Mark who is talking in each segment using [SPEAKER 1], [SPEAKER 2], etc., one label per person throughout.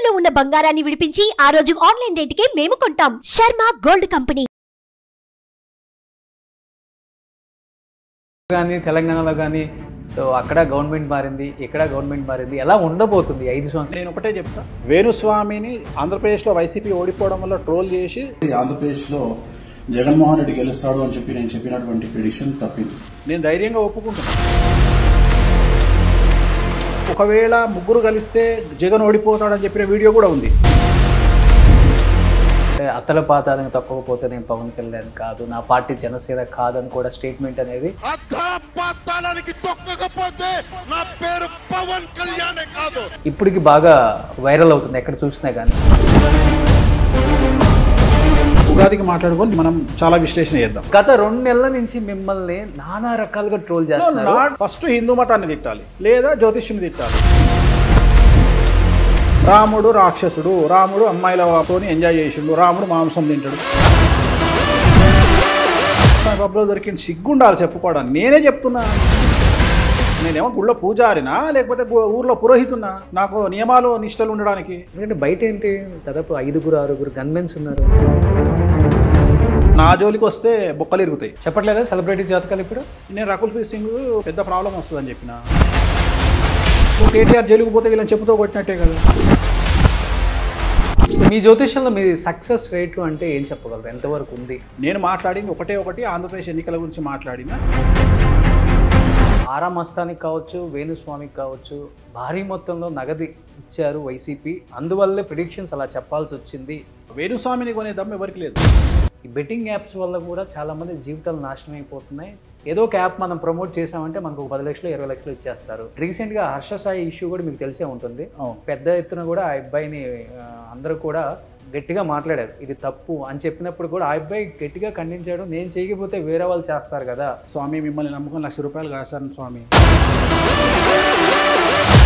[SPEAKER 1] తాకట్టులో ఉన్న బంగారాన్ని విడిపించి ఆ రోజు ఆన్లైన్ రేటుకే మేము కొంటాం. Sharma gold company.
[SPEAKER 2] కానీ తెలంగాణలో కానీ సో అక్కడ గవర్నమెంట్ మారింది, ఇక్కడ గవర్నమెంట్ మారింది, ఎలా ఉండబోతుంది 5 సంవత్సరాలు?
[SPEAKER 3] నేను ఒకటే చెప్తా, వేణుస్వామిని ఆంధ్రప్రదేశ్లో వైసీపీ ఓడిపోవడం వల్ల ట్రోల్ చేసి
[SPEAKER 4] ఆంధ్రప్రదేశ్లో జగన్మోహన్ రెడ్డి గెలుస్తాడు అని చెప్పి నేను చెప్పినటువంటి ప్రిడిక్షన్ తప్పింది.
[SPEAKER 3] నేను ధైర్యంగా ఒప్పుకుంటున్నాను. ఒకవేళ ముగ్గురు కలిస్తే జగన్ ఓడిపోతాడని చెప్పిన వీడియో కూడా ఉంది.
[SPEAKER 2] అత్తల పాతాలను తక్కువపోతే నేను పవన్ కళ్యాణ్ కాదు, నా పార్టీ జనసేన కాదని కూడా స్టేట్మెంట్ అనేది ఇప్పటికి బాగా వైరల్ అవుతుంది ఎక్కడ చూసినా కానీ.
[SPEAKER 3] ఉగాదికి మాట్లాడుకొని మనం చాలా విశ్లేషణ చేద్దాం.
[SPEAKER 2] గత 2 నెలల నుంచి మిమ్మల్ని నానా రకాలుగా ట్రోల్ చేస్తున్నారు.
[SPEAKER 3] ఫస్ట్ హిందూ మతాన్ని తిట్టాలి లేదా జ్యోతిష్యుని తిట్టాలి. రాముడు రాక్షసుడు, రాముడు అమ్మాయిలతోని ఎంజాయ్ చేసిండు, రాముడు మాంసం తింటాడు. బాబులో దొరికిన సిగ్గుండాలి చెప్పుకోవడానికి. నేనే చెప్తున్నా, నేనేమో గుళ్ళో పూజారినా లేకపోతే ఊర్లో పురోహితున్నా? నాకు నియమాలు నిష్టలు ఉండడానికి.
[SPEAKER 2] ఎందుకంటే బయట ఏంటి దాదాపు 5-6 గన్మెన్స్ ఉన్నారు.
[SPEAKER 3] నా జోలికి వస్తే బొక్కలు ఇరుగుతాయి.
[SPEAKER 2] చెప్పట్లేదా సెలబ్రిటీ జాతకాలు? ఇప్పుడు
[SPEAKER 3] నేను రకుల్ ప్రీత్ సింగ్ పెద్ద ప్రాబ్లం వస్తుందని చెప్పిన. నువ్వు కేటీఆర్ జైలుకు పోతే వీళ్ళని చెప్పుతో కొట్టినట్టే కదా.
[SPEAKER 2] మీ జ్యోతిష్యంలో మీ సక్సెస్ రేటు అంటే ఏం చెప్పగలరు? ఎంతవరకు ఉంది?
[SPEAKER 3] నేను మాట్లాడింది ఒకటి ఆంధ్రప్రదేశ్ ఎన్నికల గురించి మాట్లాడిన.
[SPEAKER 2] ఆరా మస్తానికి కావచ్చు, వేణుస్వామికి కావచ్చు, భారీ మొత్తంలో నగదు ఇచ్చారు వైసీపీ. అందువల్లే ప్రిడిక్షన్స్ అలా చెప్పాల్సి వచ్చింది.
[SPEAKER 3] వేణుస్వామిని కొనే దమ్ము ఎవరికి లేదు.
[SPEAKER 2] ఈ బెట్టింగ్ యాప్స్ వల్ల కూడా చాలామంది జీవితాలు నాశనం అయిపోతున్నాయి. ఏదో ఒక యాప్ మనం ప్రమోట్ చేసామంటే మనకు 10 లక్షలు 20 లక్షలు ఇచ్చేస్తారు. రీసెంట్గా హర్ష సాయి ఇష్యూ కూడా మీకు తెలిసే ఉంటుంది. పెద్ద ఎత్తున కూడా ఆ అబ్బాయిని అందరూ కూడా గట్టిగా మాట్లాడారు, ఇది తప్పు అని చెప్పినప్పుడు కూడా ఆ అబ్బాయి గట్టిగా ఖండించాడు. నేను చేయకపోతే వేరే వాళ్ళు చేస్తారు కదా.
[SPEAKER 3] స్వామి మిమ్మల్ని నమ్ముకొని ₹1,00,000 కాశాను స్వామి.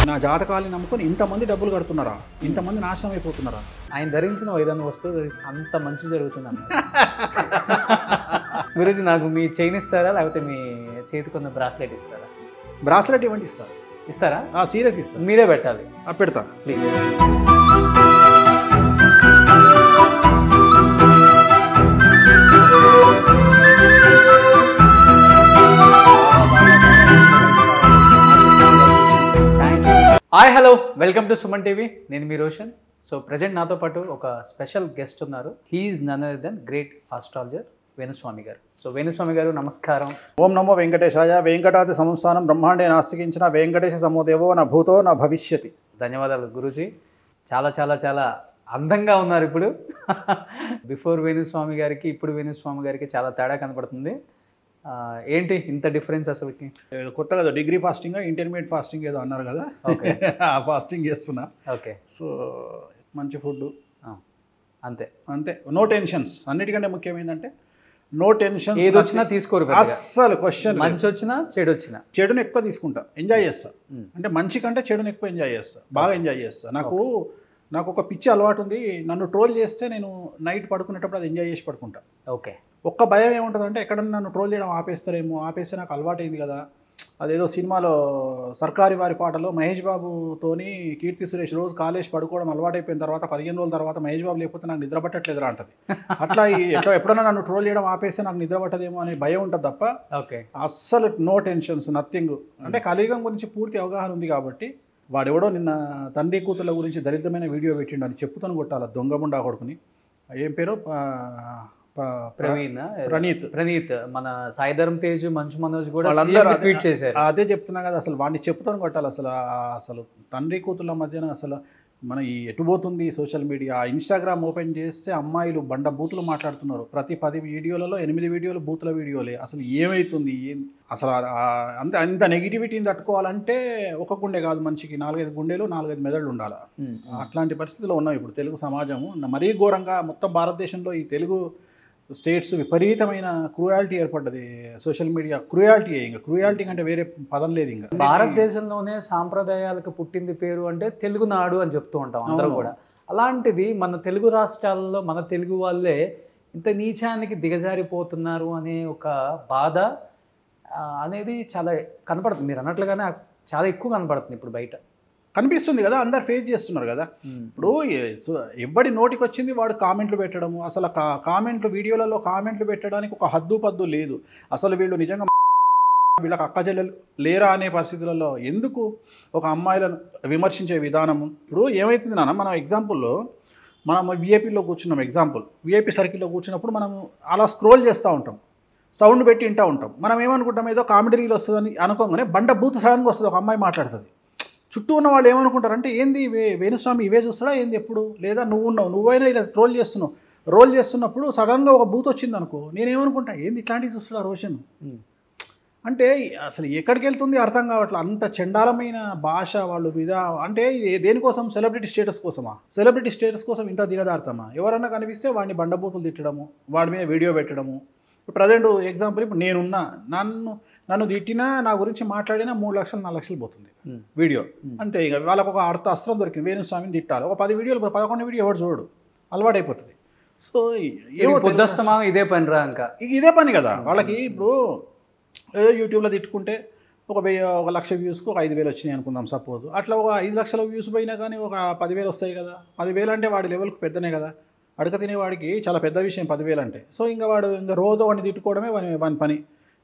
[SPEAKER 3] నా జాతకాలని నమ్ముకొని ఇంతమంది డబ్బులు కడుతున్నారా? ఇంతమంది నాశనం అయిపోతున్నారా?
[SPEAKER 2] ఆయన ధరించిన ఏదైనా వస్తువు అంత మంచి జరుగుతుంది అన్న. గురించి నాకు మీ చైన్ ఇస్తారా లేకపోతే మీ చేతికున్న బ్రాస్లెట్ ఇస్తారా?
[SPEAKER 3] బ్రాస్లెట్ ఇవ్వండి.
[SPEAKER 2] ఇస్తారా?
[SPEAKER 3] సీరియస్ ఇస్తాను.
[SPEAKER 2] మీరే పెట్టాలి.
[SPEAKER 3] పెడతా
[SPEAKER 2] please. Hi hello, welcome to Suman TV. నేను మీ రోషన్. సో ప్రజెంట్ నాతో పాటు ఒక స్పెషల్ గెస్ట్ ఉన్నారు. He is none other than great astrologer Venuswamy గారు. సో వేణుస్వామి గారు నమస్కారం.
[SPEAKER 3] ఓం నమో వెంకటేశాయ. వెంకటాది సంస్థానం బ్రహ్మాండే నాస్తికించిన వెంకటేశ సమోదేవో నా భూతో నా భవిష్యతి.
[SPEAKER 2] ధన్యవాదాలు గురూజీ. చాలా చాలా చాలా అందంగా ఉన్నారు ఇప్పుడు. బిఫోర్ వేణుస్వామి గారికి ఇప్పుడు వేణుస్వామి గారికి చాలా తేడా కనపడుతుంది. ఏంటి ఇంత డిఫరెన్స్ అసలుకి?
[SPEAKER 3] కొత్తగా డిగ్రీ ఫాస్టింగ్ ఇంటర్మీడియట్ ఫాస్టింగ్ ఏదో అన్నారు కదా, ఆ ఫాస్టింగ్ చేస్తున్నా.
[SPEAKER 2] ఓకే.
[SPEAKER 3] సో మంచి ఫుడ్
[SPEAKER 2] అంతే
[SPEAKER 3] అంతే, నో టెన్షన్స్. అన్నిటికంటే ముఖ్యం ఏంటంటే నో టెన్షన్.
[SPEAKER 2] ఏది వచ్చినా తీసుకోరు
[SPEAKER 3] అస్సలు. క్వశ్చన్
[SPEAKER 2] మంచి వచ్చినా చెడు వచ్చినా
[SPEAKER 3] చెడుని ఎక్కువ తీసుకుంటా, ఎంజాయ్ చేస్తా. అంటే మంచి కంటే చెడుని ఎక్కువ ఎంజాయ్ చేస్తా, బాగా ఎంజాయ్ చేస్తా. నాకు ఒక పిచ్చి అలవాటు ఉంది. నన్ను ట్రోల్ చేస్తే నేను నైట్ పడుకునేటప్పుడు అది ఎంజాయ్ చేసి పడుకుంటా.
[SPEAKER 2] ఓకే.
[SPEAKER 3] ఒక్క భయం ఏముంటుందంటే ఎక్కడన్నా నన్ను ట్రోల్ చేయడం ఆపేస్తే నాకు అలవాటైంది కదా. అదేదో సినిమాలో సర్కారీ వారి పాటలో మహేష్ బాబుతోని కీర్తి సురేష్ రోజు కాలేజ్ పడుకోవడం అలవాటైపోయిన తర్వాత 15 రోజుల తర్వాత మహేష్ బాబు లేకపోతే నాకు నిద్ర పట్టట్లేదురా అంటది. అట్లా ఎప్పుడన్నా నన్ను ట్రోల్ చేయడం ఆపేస్తే నాకు నిద్ర పట్టదేమో అనే భయం ఉంటుంది తప్ప అస్సలు నో టెన్షన్స్, నథింగ్. అంటే కలియుగం గురించి పూర్తి అవగాహన ఉంది కాబట్టి. వాడెవడో నిన్న తండ్రి కూతుర్ల గురించి దరిద్రమైన వీడియో పెట్టిండు అని చెప్పుతాను కొట్టాల దొంగముండా కొడుకుని. ఏం పేరు? ప్రణీత్. మన సాయిధరం తేజ్, మంచు మనోజ్ కూడా ట్వీట్ చేశారు. అదే చెప్తున్నా కదా, అసలు వాడిని చెప్తాను కొట్టాలి. అసలు తండ్రి కూతుర్ల మధ్యన అసలు మన ఈ ఎటుపోతుంది సోషల్ మీడియా. ఇన్స్టాగ్రామ్ ఓపెన్ చేస్తే అమ్మాయిలు బండ బూతులు మాట్లాడుతున్నారు. ప్రతి 10 వీడియోలలో 8 వీడియోలు బూతుల వీడియోలే. అసలు ఏమవుతుంది? అసలు అంత నెగిటివిటీని తట్టుకోవాలంటే ఒక గుండె కాదు మనిషికి, 4-5 గుండెలు 4-5 మెదళ్ళు ఉండాలి. అట్లాంటి పరిస్థితిలో ఉన్నాం ఇప్పుడు తెలుగు సమాజము. మరీ ఘోరంగా మొత్తం భారతదేశంలో ఈ తెలుగు స్టేట్స్ విపరీతమైన క్రూయాలిటీ ఏర్పడ్డది. Social media cruelty. ఇంకా క్రూయాలిటీ అంటే వేరే పదం లేదు. ఇంకా
[SPEAKER 2] భారతదేశంలోనే సాంప్రదాయాలకు పుట్టింది పేరు అంటే తెలుగునాడు అని చెప్తూ ఉంటాం అందరూ కూడా. అలాంటిది మన తెలుగు రాష్ట్రాల్లో మన తెలుగు వాళ్ళే ఇంత నీచానికి దిగజారిపోతున్నారు అనే ఒక బాధ అనేది చాలా కనపడుతుంది. మీరు అన్నట్లుగానే చాలా ఎక్కువ కనపడుతుంది ఇప్పుడు బయట.
[SPEAKER 3] కనిపిస్తుంది కదా, అందరు ఫేస్ చేస్తున్నారు కదా. ఇప్పుడు ఎవ్వడి నోటికి వచ్చింది వాడు కామెంట్లు పెట్టడము, అసలు కామెంట్లు వీడియోలలో కామెంట్లు పెట్టడానికి ఒక హద్దు పద్దు లేదు. అసలు వీళ్ళు నిజంగా వీళ్ళకి అక్కచెల్లెలు లేరా అనే పరిస్థితులలో ఎందుకు ఒక అమ్మాయిలను విమర్శించే విధానము. ఇప్పుడు ఏమవుతుంది నాన్న, మనం ఎగ్జాంపుల్లో మనం విఐపీలో కూర్చున్నాం, ఎగ్జాంపుల్ విఐపీ సర్కిల్లో కూర్చున్నప్పుడు మనం అలా స్క్రోల్ చేస్తూ ఉంటాం, సౌండ్ పెట్టి వింటూ ఉంటాం. మనం ఏమనుకుంటాం, ఏదో కామెడీ రీల్ వస్తుందని అనుకోగానే బండ బూత్ సడన్గా వస్తుంది, ఒక అమ్మాయి మాట్లాడుతుంది. చుట్టూ ఉన్న వాళ్ళు ఏమనుకుంటారంటే ఏంది వేణుస్వామి ఇవే చూస్తాడా ఏంది ఎప్పుడు, లేదా నువ్వైనా ఇలా రోల్ చేస్తున్నప్పుడు సడన్గా ఒక బూత్ వచ్చింది అనుకో, నేనేమనుకుంటా ఏంది ఇట్లాంటివి చూస్తాడా రోషన్ అంటే. అసలు ఎక్కడికి వెళ్తుంది అర్థం కావట్లేదు. అంత చండాలమైన భాష వాళ్ళు మీద. అంటే ఇది దేనికోసం, సెలబ్రిటీ స్టేటస్ కోసమా? సెలబ్రిటీ స్టేటస్ కోసం ఇంత దిగదారుతామా? ఎవరన్నా కనిపిస్తే వాడిని బండబూతులు తిట్టడము, వాడి మీద వీడియో పెట్టడము. ఇప్పుడు ప్రజెంట్ ఎగ్జాంపుల్, ఇప్పుడు నేనున్నా, నన్ను తిట్టినా నా గురించి మాట్లాడినా 3 లక్షలు 4 లక్షలు పోతుంది వీడియో. అంతే, ఇక వాళ్ళకు ఒక అస్త్రం దొరికింది, వేణుస్వామిని తిట్టాలి. ఒక 10 వీడియోలు 11 వీడియో ఎవరు చూడడు, అలవాటైపోతుంది. సో ఏమో
[SPEAKER 2] పొద్దుస్తమా ఇదే పని రా, ఇంకా
[SPEAKER 3] ఇదే పని కదా వాళ్ళకి. ఇప్పుడు ఏదో యూట్యూబ్లో తిట్టుకుంటే ఒక 1,00,000 వ్యూస్కి ఒక 5,000 వచ్చినాయి అనుకుందాం సపోజ్. అట్లా ఒక 5 లక్షల వ్యూస్ పోయినా కానీ ఒక 10,000 వస్తాయి కదా. 10,000 అంటే వాడి లెవెల్కి పెద్దనే కదా, అడక తినేవాడికి చాలా పెద్ద విషయం 10,000 అంటే. సో ఇంకా వాడు ఇంకా రోజు వాడిని తిట్టుకోవడమే వాని పని,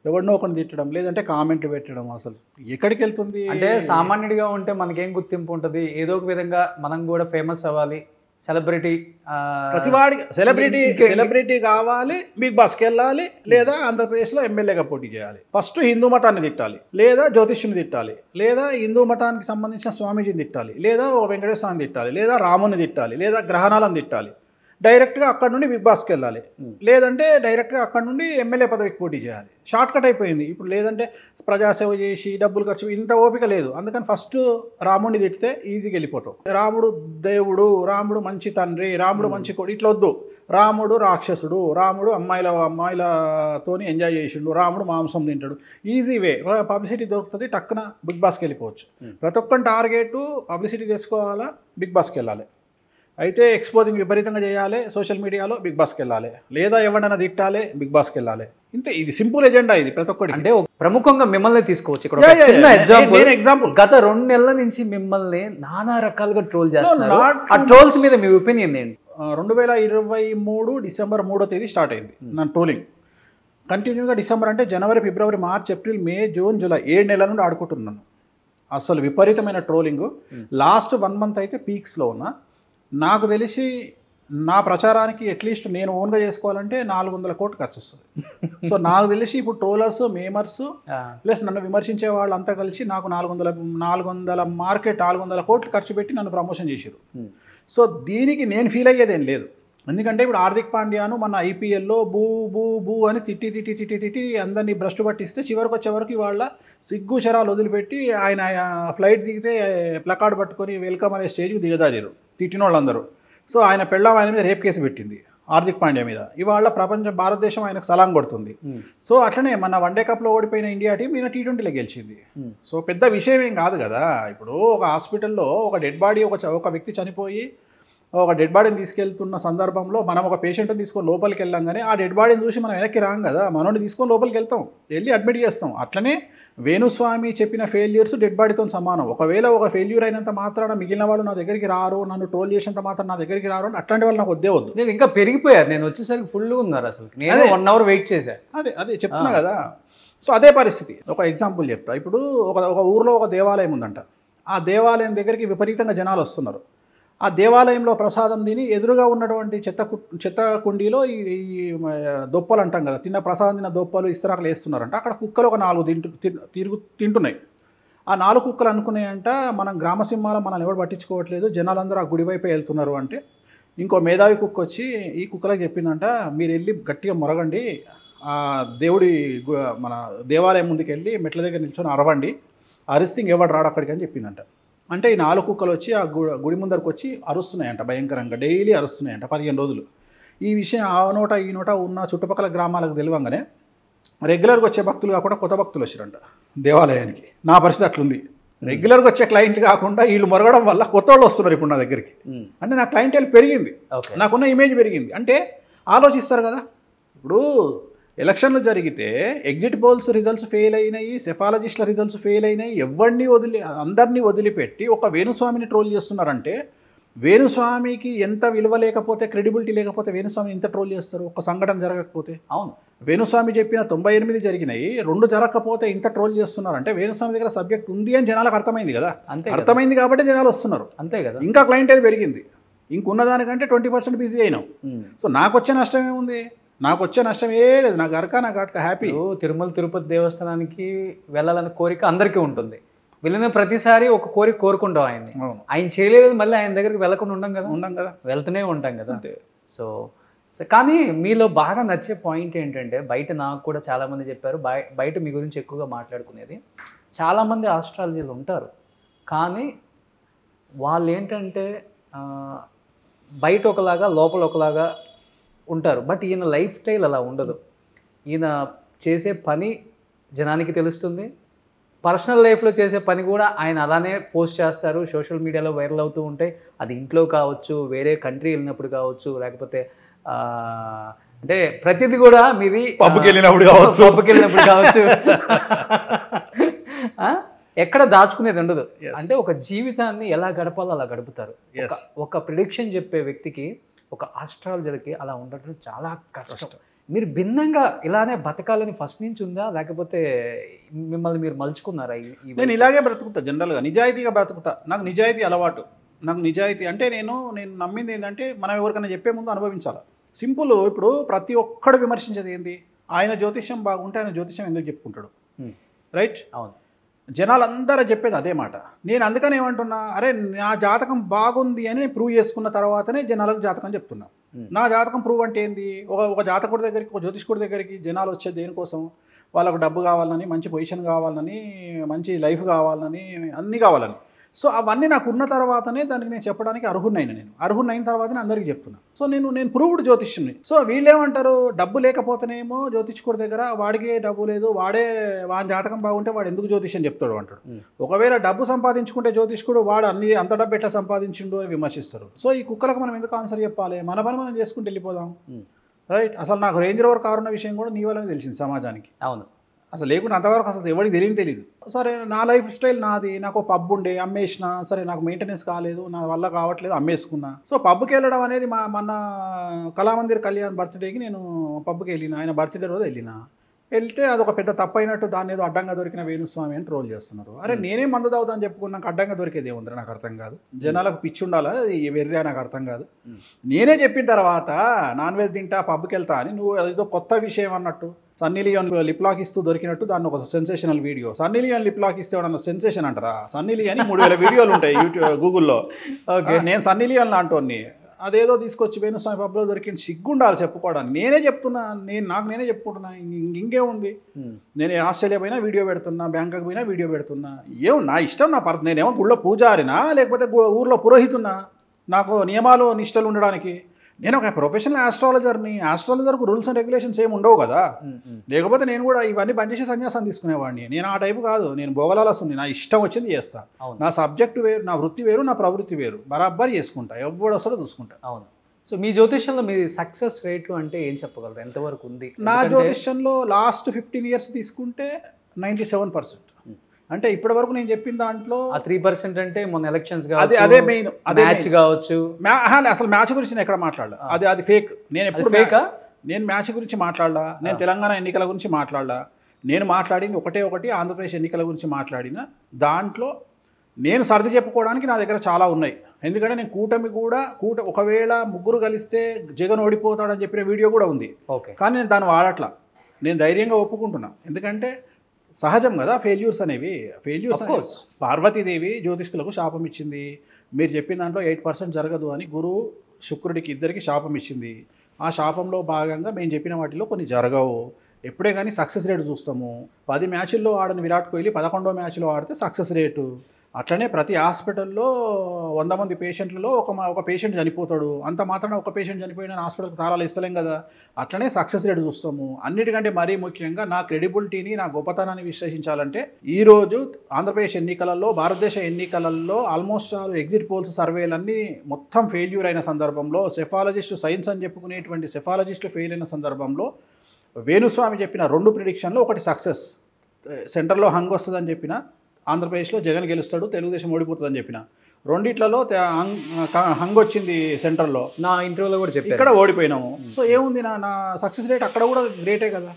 [SPEAKER 3] ఎవరినో ఒకరిని తిట్టడం, లేదంటే కామెంట్లు పెట్టడం. అసలు ఎక్కడికి వెళ్తుంది
[SPEAKER 2] అంటే సామాన్యుడిగా ఉంటే మనకేం గుర్తింపు ఉంటుంది, ఏదో ఒక విధంగా మనం కూడా ఫేమస్ అవ్వాలి, సెలబ్రిటీ,
[SPEAKER 3] ప్రతివాడికి సెలబ్రిటీ కావాలి, బిగ్ బాస్కి వెళ్ళాలి, లేదా ఆంధ్రప్రదేశ్లో ఎమ్మెల్యేగా పోటీ చేయాలి. ఫస్ట్ హిందూ మతాన్ని తిట్టాలి, లేదా జ్యోతిష్యుని తిట్టాలి, లేదా హిందూ మతానికి సంబంధించిన స్వామీజీని తిట్టాలి, లేదా వెంకటేశ్వర స్వామిని తిట్టాలి, లేదా రాముని తిట్టాలి, లేదా గ్రహణాలను తిట్టాలి. డైరెక్ట్గా అక్కడ నుండి బిగ్ బాస్కి వెళ్ళాలి, లేదంటే డైరెక్ట్గా అక్కడ నుండి ఎమ్మెల్యే పదవికి పోటీ చేయాలి. షార్ట్ కట్ అయిపోయింది ఇప్పుడు. లేదంటే ప్రజాసేవ చేసి డబ్బులు ఖర్చు, ఇంత ఓపిక లేదు. అందుకని ఫస్ట్ రాముడిని తిట్టితే ఈజీగా వెళ్ళిపోతాం. రాముడు దేవుడు, రాముడు మంచి తండ్రి, రాముడు మంచి కొడు, ఇట్లా వద్దు. రాముడు రాక్షసుడు, రాముడు అమ్మాయిలతోని ఎంజాయ్ చేసిండు, రాముడు మాంసం తింటాడు. ఈజీ వే, పబ్లిసిటీ దొరుకుతుంది, టక్కున బిగ్ బాస్కి వెళ్ళిపోవచ్చు. ప్రతి ఒక్కరి టార్గెట్ పబ్లిసిటీ తెచ్చుకోవాలా, బిగ్ బాస్కి వెళ్ళాలి. అయితే ఎక్స్పోజింగ్ విపరీతంగా చేయాలి సోషల్ మీడియాలో, బిగ్ బాస్కి వెళ్ళాలి, లేదా ఎవరైనా తిట్టాలి, బిగ్ బాస్కి వెళ్ళాలి. ఇంతే, ఇది సింపుల్ ఎజెండా ఇది ప్రతి ఒక్కటి.
[SPEAKER 2] అంటే ప్రముఖంగా మిమ్మల్ని తీసుకోవచ్చు. ఇక్కడ చిన్న ఎగ్జాంపుల్, గత 2 నెలల నుంచి మిమ్మల్ని నానా రకాలుగా ట్రోల్ చేస్తున్నారు. ఆ ట్రోల్స్ మీద మీ ఒపీనియన్ ఏంటి?
[SPEAKER 3] 2023 డిసెంబర్ 3వ తేదీ స్టార్ట్ అయింది నా ట్రోలింగ్. కంటిన్యూగా డిసెంబర్ అంటే జనవరి, ఫిబ్రవరి, మార్చ్, ఏప్రిల్, మే, జూన్, జూలై 7 నెలల నుండి ఆడుకుంటున్నాను. అసలు విపరీతమైన ట్రోలింగ్. లాస్ట్ 1 మంత్ అయితే పీక్స్లో ఉన్నా. నాకు తెలిసి నా ప్రచారానికి అట్లీస్ట్ నేను ఓన్గా చేసుకోవాలంటే 400 కోట్లు ఖర్చు వస్తుంది. సో నాకు తెలిసి ఇప్పుడు ట్రోలర్స్, మేమర్స్ ప్లస్ నన్ను విమర్శించే వాళ్ళంతా కలిసి నాకు 400 కోట్లు ఖర్చు పెట్టి నన్ను ప్రమోషన్ చేశారు. సో దీనికి నేను ఫీల్ అయ్యేదేం లేదు. ఎందుకంటే ఇప్పుడు హార్దిక్ పాండ్యాను మన ఐపీఎల్లో బూ బూ బూ అని తిట్టి అందరినీ భ్రష్టు పట్టిస్తే చివరికి వచ్చేవరకు వాళ్ళ సిగ్గు శరాలు వదిలిపెట్టి ఆయన ఫ్లైట్ దిగితే ప్లకార్డ్ పట్టుకొని వెల్కమ్ అనే స్టేజ్కి దిగదారారు తిట్టిన వాళ్ళందరూ. సో ఆయన పెళ్ళాం ఆయన మీద రేప్ కేసు పెట్టింది హార్దిక్ పాండ్యా మీద. ఇవాళ భారతదేశం ఆయనకు సలాం కొడుతుంది. సో అట్లనే మన వన్డే కప్లో ఓడిపోయిన ఇండియా టీం ఈయన T20లో గెలిచింది. సో పెద్ద విషయం ఏం కాదు కదా. ఇప్పుడు ఒక హాస్పిటల్లో ఒక డెడ్ బాడీ, ఒక వ్యక్తి చనిపోయి ఒక డెడ్ బాడీని తీసుకెళ్తున్న సందర్భంలో మనం ఒక పేషెంట్ని తీసుకొని లోపలికి వెళ్ళంగానే ఆ డెడ్ బాడీని చూసి మనం వెనక్కి రాం కదా, మనోడిని తీసుకొని లోపలికి వెళ్తాం, వెళ్ళి అడ్మిట్ చేస్తాం. అట్లనే వేణుస్వామి చెప్పిన ఫెయిల్యూర్స్ డెడ్ బాడీతో సమానం. ఒకవేళ ఒక ఫెయిల్యూర్ అయినంత మాత్రాన మిగిలిన వాళ్ళు నా దగ్గరికి రారు, నన్ను ట్రోల్ చేసినంత మాత్రం నా దగ్గరికి రారు, అట్లాంటి వాళ్ళు నాకు వద్దే వద్దు.
[SPEAKER 2] నేను ఇంకా పెరిగిపోయారు, నేను వచ్చేసరికి ఫుల్గా ఉన్నారు. అసలు నేను 1 అవర్ వెయిట్ చేశాను.
[SPEAKER 3] అదే చెప్తున్నా కదా. సో అదే పరిస్థితి. ఒక ఎగ్జాంపుల్ చెప్తా. ఇప్పుడు ఒక ఊరిలో ఒక దేవాలయం ఉందంట. ఆ దేవాలయం దగ్గరికి విపరీతంగా జనాలు వస్తున్నారు. ఆ దేవాలయంలో ప్రసాదం తిని ఎదురుగా ఉన్నటువంటి చెత్త కుండీలో ఈ దొప్పలు అంటాం కదా, ప్రసాదం తిన్న దొప్పలు, ఇస్తరాకులు వేస్తున్నారంట. అక్కడ కుక్కలు ఒక 4 తింటున్నాయి. ఆ 4 కుక్కలు అనుకున్నాయంట, మనం గ్రామసింహాలు మనల్ని ఎవరు పట్టించుకోవట్లేదు, జనాలందరూ ఆ గుడి వైపే వెళ్తున్నారు అంటే ఇంకో మేధావి కుక్క వచ్చి ఈ కుక్కలకు చెప్పిందంట, మీరు వెళ్ళి గట్టిగా మొరగండి, ఆ దేవుడి మన దేవాలయం ముందుకు వెళ్ళి మెట్ల దగ్గర నిల్చొని అరవండి, అరిస్తే ఎవడు రాడు అక్కడికి అని చెప్పిందంట. అంటే ఈ 4 కుక్కలు వచ్చి ఆ గుడి ముందరకు వచ్చి అరుస్తున్నాయంట, భయంకరంగా డైలీ అరుస్తున్నాయంట 15 రోజులు. ఈ విషయం ఆ నోట ఈ నోట ఉన్న చుట్టుపక్కల గ్రామాలకు తెలియంగానే రెగ్యులర్గా వచ్చే భక్తులు కాకుండా కొత్త భక్తులు వచ్చారంట దేవాలయానికి. నా పరిస్థితి అట్లుంది. రెగ్యులర్గా వచ్చే క్లయింట్లు కాకుండా వీళ్ళు మొరగడం వల్ల కొత్త వాళ్ళు వస్తున్నారు ఇప్పుడు నా దగ్గరికి. అంటే నా క్లయింటేల్ పెరిగింది, నాకున్న ఇమేజ్ పెరిగింది. అంటే ఆలోచిస్తారు కదా. ఇప్పుడు ఎలక్షన్లు జరిగితే ఎగ్జిట్ పోల్స్ రిజల్ట్స్ ఫెయిల్ అయినాయి, సెఫాలజిస్టుల రిజల్ట్స్ ఫెయిల్ అయినాయి, అందరినీ వదిలిపెట్టి ఒక వేణుస్వామిని ట్రోల్ చేస్తున్నారంటే వేణుస్వామికి ఎంత విలువ లేకపోతే, క్రెడిబిలిటీ లేకపోతే వేణుస్వామిని ఎంత ట్రోల్ చేస్తారు ఒక సంఘటన జరగకపోతే?
[SPEAKER 2] అవును,
[SPEAKER 3] వేణుస్వామి చెప్పిన 98 జరిగినాయి, 2 జరగకపోతే ఇంత ట్రోల్ చేస్తున్నారంటే వేణుస్వామి దగ్గర సబ్జెక్ట్ ఉంది అని జనాలకు అర్థమైంది కదా. అర్థమైంది కాబట్టి జనాలు వస్తున్నారు.
[SPEAKER 2] అంతే కదా.
[SPEAKER 3] ఇంకా క్లయింటేజ్ పెరిగింది, ఇంకున్న దానికంటే 20% బిజీ అయినాం. సో నాకు వచ్చే నష్టం ఏముంది? నాకు వచ్చే నష్టం ఏ లేదు. నాకు గరక హ్యాపీ.
[SPEAKER 2] తిరుమల తిరుపతి దేవస్థానానికి వెళ్ళాలనే కోరిక అందరికీ ఉంటుంది. వెళ్ళిన ప్రతిసారి ఒక కోరిక కోరుకుంటాం ఆయన్ని. ఆయన చేయలేదు, మళ్ళీ ఆయన దగ్గరికి వెళ్ళకుండా ఉండం కదా, వెళ్తూనే ఉంటాం కదా. సో కానీ మీలో బాగా నచ్చే పాయింట్ ఏంటంటే, బయట నాకు కూడా చాలామంది చెప్పారు, బయట మీ గురించి ఎక్కువగా మాట్లాడుకునేది, చాలామంది ఆస్ట్రాలజీలు ఉంటారు కానీ వాళ్ళు ఏంటంటే బయట ఒకలాగా లోపల ఒకలాగా ఉంటారు. బట్ ఈయన లైఫ్ స్టైల్ అలా ఉండదు. ఈయన చేసే పని జనానికి తెలుస్తుంది, పర్సనల్ లైఫ్లో చేసే పని కూడా ఆయన అలానే పోస్ట్ చేస్తారు, సోషల్ మీడియాలో వైరల్ అవుతూ ఉంటాయి. అది ఇంట్లో కావచ్చు, వేరే కంట్రీ వెళ్ళినప్పుడు కావచ్చు, లేకపోతే అంటే ప్రతిదీ కూడా మీది
[SPEAKER 3] పబ్కి వెళ్ళినప్పుడు
[SPEAKER 2] కావచ్చు ఎక్కడ దాచుకునేది ఉండదు. అంటే ఒక జీవితాన్ని ఎలా గడపాలో అలా గడుపుతారు. ఒక ప్రిడిక్షన్ చెప్పే వ్యక్తికి, ఒక ఆస్ట్రాలజర్కి అలా ఉండటం చాలా కష్టం. మీరు భిన్నంగా ఇలానే బతకాలని ఫస్ట్ నుంచి ఉందా, లేకపోతే మిమ్మల్ని మీరు మలుచుకున్నారా?
[SPEAKER 3] నేను ఇలాగే బ్రతుకుతా, జనరల్గా నిజాయితీగా బ్రతుకుతా. నాకు నిజాయితీ అలవాటు. నాకు నిజాయితీ అంటే నేను నమ్మింది ఏంటంటే, మనం ఎవరికైనా చెప్పే ముందు అనుభవించాలి. సింపుల్. ఇప్పుడు ప్రతి ఒక్కడు విమర్శించేది ఏంది? ఆయన జ్యోతిష్యం బాగుంటే ఆయన జ్యోతిష్యం ఎందుకు చెప్పుకుంటాడు, రైట్?
[SPEAKER 2] అవును.
[SPEAKER 3] జనాలందరూ చెప్పేది అదే మాట. నేను అందుకని ఏమంటున్నా, అరే నా జాతకం బాగుంది అని ప్రూవ్ చేసుకున్న తర్వాతనే జనాలకు జాతకం చెప్తున్నా. నా జాతకం ప్రూవ్ అంటే ఏంది? ఒక జాతకుడి దగ్గరికి, ఒక జ్యోతిష్కుడి దగ్గరికి జనాలు వచ్చేది దేనికోసం? వాళ్ళకు డబ్బు కావాలని, మంచి పొజిషన్ కావాలని, మంచి లైఫ్ కావాలని, అన్నీ కావాలని. సో అవన్నీ నాకు ఉన్న తర్వాతనే దానికి నేను చెప్పడానికి అర్హున్నైనా. నేను అర్హున్నైన తర్వాతనే అందరికీ చెప్తున్నా. సో నేను ప్రూవ్డ్ జ్యోతిష్యుని. సో వీళ్ళేమంటారు, డబ్బు లేకపోతేనేమో జ్యోతిష్కుడి దగ్గర వాడికే డబ్బు లేదు, వాడి జాతకం బాగుంటే వాడు ఎందుకు జ్యోతిష్యం చెప్తాడు అంటాడు. ఒకవేళ డబ్బు సంపాదించుకుంటే జ్యోతిష్కుడు వాడు అంత డబ్బు ఎట్లా సంపాదించిండు అని విమర్శిస్తారు. సో ఈ కుక్కలకు మనం ఎందుకు ఆన్సర్ చెప్పాలి? మన పని మనం చేసుకుంటూ వెళ్ళిపోదాం, రైట్? అసలు నాకు రేంజ్ రోవర్ కారు ఉన్న విషయం కూడా నీ వల్లనే తెలిసింది సమాజానికి.
[SPEAKER 2] అవును.
[SPEAKER 3] అసలు లేకుండా అంతవరకు అసలు ఎవరికి తెలియదు. సరే, నా లైఫ్ స్టైల్ నాది. నాకు పబ్ ఉండే, అమ్మేసిన. సరే, నాకు మెయింటెనెన్స్ కాలేదు, నా వల్ల కావట్లేదు, అమ్మేసుకున్నా. సో పబ్కి వెళ్ళడం అనేది మన కళామందిర్ కళ్యాణ్ బర్త్డేకి నేను పబ్కి వెళ్ళిన, ఆయన బర్త్డే రోజు వెళ్తే అదొక పెద్ద తప్పు అయినట్టు దాన్ని ఏదో అడ్డంగా దొరికిన వేణుస్వామి అని ట్రోల్ చేస్తున్నారు. అరే నేనే మందు తాగుతాను చెప్పుకున్నాక అడ్డంగా దొరికేది ఏముందిరా? నాకు అర్థం కాదు. జనాలకు పిచ్చి ఉండాలా, వెర్రా? నాకు అర్థం కాదు. నేనే చెప్పిన తర్వాత నాన్ వెజ్ తింటా, పబ్కి వెళ్తా అని నువ్వు ఏదో కొత్త విషయం అన్నట్టు. సన్నీ లియోన్ లిప్ లాక్ ఇస్తూ దొరికినట్టు దాన్ని ఒక sensational video. Sunny Leone lip lock ఇస్తే ఏమన్నా సెన్సేషన్ అంటారా? సన్నీ లియోన్ 3000 వీడియోలు ఉంటాయి గూగుల్లో. నేను సన్నీ లియోన్ లాంటి అదేదో తీసుకొచ్చి వేణుస్వామి పబ్లో దొరికింది. సిగ్గుండాలి చెప్పుకోవడానికి. నేనే చెప్తున్నా, నేనే చెప్పుకుంటున్నా. ఇంకేముంది? నేను ఆస్ట్రేలియా పోయినా వీడియో పెడుతున్నా, బ్యాంకాక్ పోయినా వీడియో పెడుతున్నా. నా ఇష్టం, నా నేనేమో గుళ్ళో పూజారినా లేకపోతే ఊర్లో పురోహితున్నా? నాకు నియమాలు నిష్టలు ఉండడానికి. నేను ఒక ప్రొఫెషనల్ ఆస్ట్రాలజర్ని. ఆస్ట్రాలజర్కు రూల్స్ అండ్ రెగ్యులేషన్స్ ఏమి ఉండవు కదా. లేకపోతే నేను కూడా ఇవన్నీ బంద్ చేసి సన్యాసం తీసుకునేవాడిని. నేను ఆ టైపు కాదు. నేను భోగలాలస్తుంది, నా ఇష్టం వచ్చింది చేస్తా. నా సబ్జెక్ట్ వేరు, నా వృత్తి వేరు, నా ప్రవృత్తి వేరు. బరాబర్ చేసుకుంటా, ఎవడు వస్తాడో చూసుకుంటా.
[SPEAKER 2] అవును. సో మీ జ్యోతిష్యంలో మీ సక్సెస్ రేటు అంటే ఏం చెప్పగలరు? ఎంతవరకు ఉంది?
[SPEAKER 3] నా జ్యోతిష్యంలో లాస్ట్ 15 years తీసుకుంటే 97%. అంటే ఇప్పటి వరకు నేను చెప్పిన దాంట్లో
[SPEAKER 2] 3% అంటే మొన్న ఎలక్షన్స్
[SPEAKER 3] అదే మెయిన్.
[SPEAKER 2] మ్యాచ్ కావచ్చు.
[SPEAKER 3] అసలు మ్యాచ్ గురించి నేను ఎక్కడ మాట్లాడలా. అది ఫేక్. నేను ఎప్పుడు నేను మ్యాచ్ గురించి మాట్లాడలా. నేను తెలంగాణ ఎన్నికల గురించి మాట్లాడలా. నేను మాట్లాడింది ఒకటి ఆంధ్రప్రదేశ్ ఎన్నికల గురించి మాట్లాడిన దాంట్లో నేను సర్ది చెప్పుకోవడానికి నా దగ్గర చాలా ఉన్నాయి. ఎందుకంటే నేను కూటమి కూడా ఒకవేళ ముగ్గురు కలిస్తే జగన్ ఓడిపోతాడని చెప్పిన వీడియో కూడా ఉంది. కానీ నేను దాన్ని వాడట్లా. నేను ధైర్యంగా ఒప్పుకుంటున్నా. ఎందుకంటే సహజం కదా ఫెయిల్యూర్స్ అనేవి. ఫెయిల్యూర్స్ పార్వతీదేవి జ్యోతిష్కులకు శాపం ఇచ్చింది. మీరు చెప్పిన దాంట్లో 8% జరగదు అని గురువు శుక్రుడికి ఇద్దరికి శాపం ఇచ్చింది. ఆ శాపంలో భాగంగా మేము చెప్పిన వాటిలో కొన్ని జరగవు. ఎప్పుడే కానీ సక్సెస్ రేటు చూస్తాము. 10 మ్యాచ్ల్లో ఆడని విరాట్ కోహ్లీ 11వ మ్యాచ్లో ఆడితే సక్సెస్ రేటు. అట్లనే ప్రతి హాస్పిటల్లో 100 మంది పేషెంట్లలో ఒక పేషెంట్ చనిపోతాడు. అంత మాత్రాన ఒక పేషెంట్ చనిపోయిన హాస్పిటల్కి తాళాలు ఇస్తలేం కదా. అట్లనే సక్సెస్ రేట్ చూస్తాము. అన్నిటికంటే మరీ ముఖ్యంగా నా క్రెడిబిలిటీని, నా గొప్పతనాన్ని విశ్లేషించాలంటే ఈరోజు ఆంధ్రప్రదేశ్ ఎన్నికలలో, భారతదేశ ఎన్నికలలో ఆల్మోస్ట్ ఎగ్జిట్ పోల్స్ సర్వేలన్నీ మొత్తం ఫెయిల్యూర్ అయిన సందర్భంలో, సెఫాలజిస్టు సైన్స్ అని చెప్పుకునేటువంటి సెఫాలజిస్టులు ఫెయిల్ అయిన సందర్భంలో వేణుస్వామి చెప్పిన 2 ప్రిడిక్షన్లో ఒకటి సక్సెస్, సెంటర్లో హంగ్ వస్తుందని చెప్పిన, ఆంధ్రప్రదేశ్లో జగన్ గెలుస్తాడు, తెలుగుదేశం ఓడిపోతుందని చెప్పిన. రెండిట్లలో హంగ్ వచ్చింది సెంటర్లో,
[SPEAKER 2] నా ఇంటర్వ్యూలో కూడా చెప్పారు,
[SPEAKER 3] ఇక్కడ ఓడిపోయినాము. సో ఏముంది, నా సక్సెస్ రేట్ అక్కడ కూడా గ్రేటే కదా.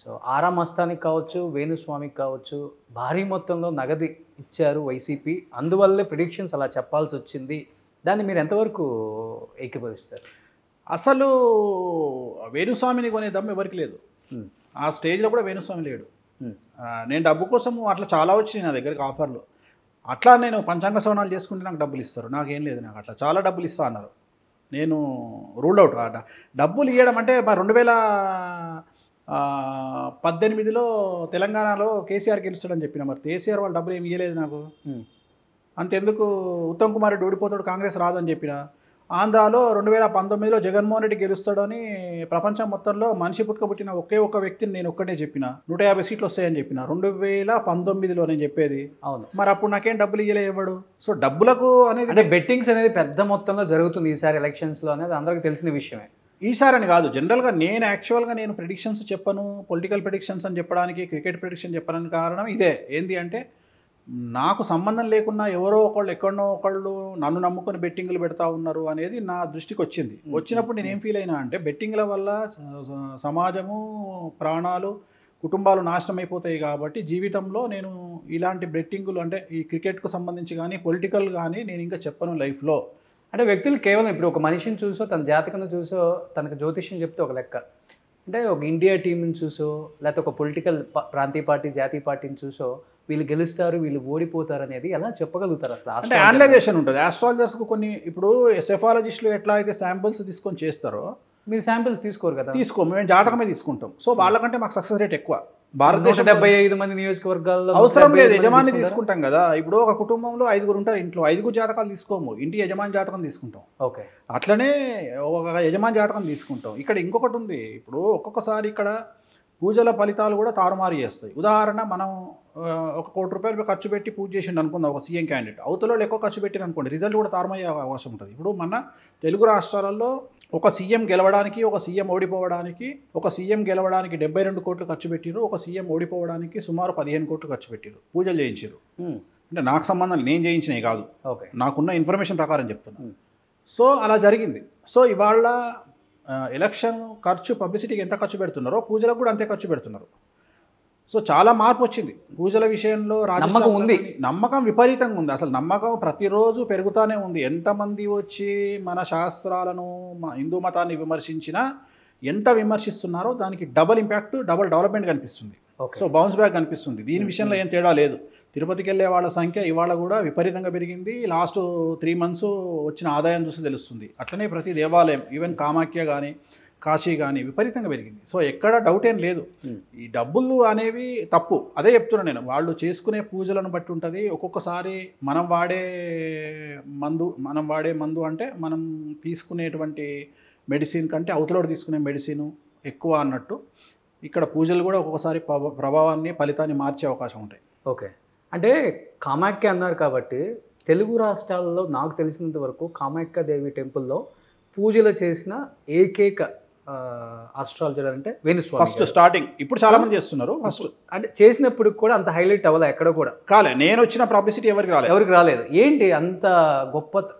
[SPEAKER 2] సో ఆరా మస్తానికి కావచ్చు, వేణుస్వామికి కావచ్చు, భారీ మొత్తంలో నగదు ఇచ్చారు వైసీపీ, అందువల్లే ప్రిడిక్షన్స్ అలా చెప్పాల్సి వచ్చింది. దాన్ని మీరు ఎంతవరకు ఏకీభవిస్తారు?
[SPEAKER 3] అసలు వేణుస్వామిని కొనే దమ్ము ఎవరికి లేదు. ఆ స్టేజ్లో కూడా వేణుస్వామి లేడు. నేను డబ్బు కోసం అట్లా చాలా వచ్చినాయి నా దగ్గరికి ఆఫర్లు. అట్లా నేను పంచాంగ శ్రవణాలు చేసుకుంటే నాకు డబ్బులు ఇస్తారు, నాకేం లేదు, నాకు అట్లా చాలా డబ్బులు ఇస్తా అన్నారు. నేను రూల్ అవుట్. డబ్బులు ఇవ్వడం అంటే 2018లో తెలంగాణలో కేసీఆర్ గెలుస్తాడని చెప్పిన, మరి కేసీఆర్ వాళ్ళు డబ్బులు ఏమి ఇవ్వలేదు నాకు. అంతెందుకు ఉత్తమ్ కుమార్ రెడ్డి ఓడిపోతాడు, కాంగ్రెస్ రాదని చెప్పిన. ఆంధ్రాలో 2019లో జగన్మోహన్ రెడ్డి గెలుస్తాడని ప్రపంచం మొత్తంలో మనిషి పుట్టుకబుట్టిన ఒకే ఒక్క వ్యక్తిని నేను ఒక్కడే చెప్పిన, 150 సీట్లు వస్తాయని చెప్పిన 2019లో నేను చెప్పేది.
[SPEAKER 2] అవును,
[SPEAKER 3] మరి అప్పుడు నాకేం డబ్బులు ఇవ్వలేవాడు. సో డబ్బులకు అనేది
[SPEAKER 2] అంటే బెట్టింగ్స్ అనేది పెద్ద మొత్తంలో జరుగుతుంది ఈసారి ఎలక్షన్స్లో అనేది అందరికీ తెలిసిన విషయమే.
[SPEAKER 3] ఈసారి అని కాదు, జనరల్గా నేను ప్రిడిక్షన్స్ చెప్పను, పొలిటికల్ ప్రిడిక్షన్స్ అని చెప్పడానికి, క్రికెట్ ప్రిడిక్షన్ చెప్పడానికి కారణం ఇదే. ఏంటి అంటే నాకు సంబంధం లేకున్నా ఎవరో ఒకళ్ళు ఎక్కడనో ఒకళ్ళు నన్ను నమ్ముకొని బెట్టింగ్లు పెడతా ఉన్నారు అనేది నా దృష్టికి వచ్చింది. వచ్చినప్పుడు నేను ఏం ఫీల్ అయినా అంటే బెట్టింగ్ల వల్ల సమాజము, ప్రాణాలు, కుటుంబాలు నాశనం అయిపోతాయి. కాబట్టి జీవితంలో నేను ఇలాంటి బెట్టింగులు అంటే ఈ క్రికెట్కు సంబంధించి కానీ పొలిటికల్ కానీ నేను ఇంకా చెప్పను లైఫ్లో.
[SPEAKER 2] అంటే వ్యక్తులు కేవలం ఇప్పుడు ఒక మనిషిని చూసో, తన జాతకం చూసో, తనకు జ్యోతిష్యం చెప్తే ఒక లెక్క. అంటే ఒక ఇండియా టీంని చూసో, లేకపోతే ఒక పొలిటికల్ ప్రాంతీయ పార్టీ, జాతీయ పార్టీని చూసో వీళ్ళు గెలుస్తారు, వీళ్ళు ఓడిపోతారు అనేది ఎలా చెప్పగలుగుతారు అసలు?
[SPEAKER 3] అంటే అనలైజేషన్ ఉంటుంది ఆస్ట్రాలజర్స్కు. కొన్ని ఇప్పుడు సెఫాలజిస్టులు ఎట్లా అయితే శాంపిల్స్ తీసుకొని చేస్తారో,
[SPEAKER 2] మీరు శాంపిల్స్ తీసుకోరు కదా?
[SPEAKER 3] తీసుకోము, మేము జాతకమే తీసుకుంటాం. సో వాళ్ళకంటే మాకు సక్సెస్ రేట్ ఎక్కువ. భారతదేశం
[SPEAKER 2] 175 మంది నియోజకవర్గాల్లో
[SPEAKER 3] అవసరం లేదు, యజమాని తీసుకుంటాం కదా. ఇప్పుడు ఒక కుటుంబంలో 5 ఉంటారు, ఇంట్లో 5 జాతకాలు తీసుకోము, ఇంటి యజమాని జాతకం తీసుకుంటాం.
[SPEAKER 2] ఓకే,
[SPEAKER 3] అట్లనే ఒక యజమాని జాతకం తీసుకుంటాం. ఇక్కడ ఇంకొకటి ఉంది, ఇప్పుడు ఒక్కొక్కసారి ఇక్కడ పూజల ఫలితాలు కూడా తారుమారు చేస్తాయి. ఉదాహరణ, మనం 1 కోటి రూపాయలు ఖర్చు పెట్టి పూజ చేసిండు అనుకుందాం ఒక సీఎం క్యాండిడేట్, అవతలలో ఎక్కువ ఖర్చు పెట్టిన అనుకోండి, రిజల్ట్ కూడా తారుమయ్యే అవకాశం ఉంటుంది. ఇప్పుడు మన తెలుగు రాష్ట్రాలలో ఒక సీఎం గెలవడానికి, ఒక సీఎం ఓడిపోవడానికి, ఒక సీఎం గెలవడానికి 72 కోట్లు ఖర్చు పెట్టిరు, ఒక సీఎం ఓడిపోవడానికి సుమారు 15 కోట్లు ఖర్చు పెట్టిరు, పూజలు చేయించారు. అంటే నాకు సంబంధం, నేను చేయించినవి కాదు,
[SPEAKER 2] ఓకే,
[SPEAKER 3] నాకున్న ఇన్ఫర్మేషన్ ప్రకారం చెప్తున్నాను. సో అలా జరిగింది. సో ఇవాళ ఎలక్షన్ ఖర్చు, పబ్లిసిటీకి ఎంత ఖర్చు పెడుతున్నారో పూజలకు కూడా అంతే ఖర్చు పెడుతున్నారు. సో చాలా మార్పు వచ్చింది పూజల విషయంలో.
[SPEAKER 2] నమ్మకం ఉంది,
[SPEAKER 3] నమ్మకం విపరీతంగా ఉంది. అసలు నమ్మకం ప్రతిరోజు పెరుగుతూనే ఉంది. ఎంతమంది వచ్చి మన శాస్త్రాలను, హిందూ మతాన్ని విమర్శించినా, ఎంత విమర్శిస్తున్నారో దానికి డబల్ ఇంపాక్ట్, డబల్ డెవలప్మెంట్ కనిపిస్తుంది. సో బౌన్స్ బ్యాక్ కనిపిస్తుంది. దీని విషయంలో ఏం తేడా లేదు. తిరుపతికి వెళ్ళే వాళ్ళ సంఖ్య ఇవాళ కూడా విపరీతంగా పెరిగింది. లాస్ట్ 3 మంత్స్ వచ్చిన ఆదాయం చూసి తెలుస్తుంది. అట్లనే ప్రతి దేవాలయం, ఈవెన్ కామాఖ్య కానీ, కాశీ కానీ విపరీతంగా పెరిగింది. సో ఎక్కడ డౌట్ ఏం లేదు. ఈ డబ్బులు అనేవి తప్పు, అదే చెప్తున్నాను నేను. వాళ్ళు చేసుకునే పూజలను బట్టి ఉంటుంది. ఒక్కొక్కసారి మనం వాడే మందు అంటే మనం తీసుకునేటువంటి మెడిసిన్ కంటే అవతలోడు తీసుకునే మెడిసిన్ ఎక్కువ అన్నట్టు, ఇక్కడ పూజలు కూడా ఒక్కొక్కసారి ప్రభావాన్ని, ఫలితాన్ని మార్చే అవకాశం ఉంటాయి.
[SPEAKER 2] ఓకే, అంటే కామాఖ్య అన్నారు కాబట్టి తెలుగు రాష్ట్రాల్లో నాకు తెలిసినంత వరకు కామాఖ్య దేవి టెంపుల్లో పూజలు చేసిన ఏకైక ఆస్ట్రాలజర్ అంటే వేణుస్వామి.
[SPEAKER 3] ఫస్ట్ స్టార్టింగ్, ఇప్పుడు చాలా మంది చేస్తున్నారు. ఫస్ట్
[SPEAKER 2] అంటే చేసినప్పుడు కూడా అంత హైలైట్ అవ్వలే, ఎక్కడ కూడా
[SPEAKER 3] కాలే. నేను వచ్చిన పబ్లిసిటీ ఎవరికి రాలేదు.
[SPEAKER 2] ఏంటి అంత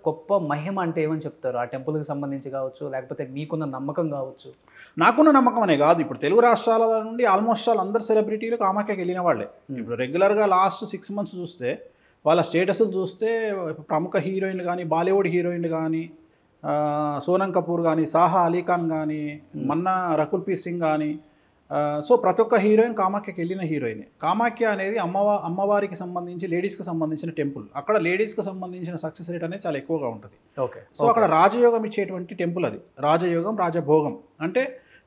[SPEAKER 2] గొప్ప మహిమ అంటే ఏమని చెప్తారు? ఆ టెంపుల్కి సంబంధించి కావచ్చు, లేకపోతే మీకున్న నమ్మకం కావచ్చు.
[SPEAKER 3] నాకున్న నమ్మకం అనే కాదు, ఇప్పుడు తెలుగు రాష్ట్రాల నుండి ఆల్మోస్ట్ అందరు సెలబ్రిటీలు కామాఖ్యకి వెళ్ళిన వాళ్ళే. ఇప్పుడు రెగ్యులర్గా లాస్ట్ 6 మంత్స్ చూస్తే వాళ్ళ స్టేటస్లు చూస్తే ప్రముఖ హీరోయిన్లు కానీ, బాలీవుడ్ హీరోయిన్లు కానీ, సోనం కపూర్ కానీ, సాహా అలీ ఖాన్ కానీ, మన్నా రకుల్ ప్రీత్ సింగ్ కానీ, సో ప్రతి ఒక్క హీరోయిన్ కామాఖ్యకి వెళ్ళిన హీరోయినే. కామాఖ్య అనేది అమ్మవారికి సంబంధించి, లేడీస్కి సంబంధించిన టెంపుల్. అక్కడ లేడీస్కి సంబంధించిన సక్సెస్ రేట్ అనేది చాలా ఎక్కువగా ఉంటుంది.
[SPEAKER 2] ఓకే,
[SPEAKER 3] సో అక్కడ రాజయోగం ఇచ్చేటువంటి టెంపుల్ అది. రాజయోగం, రాజభోగం అంటే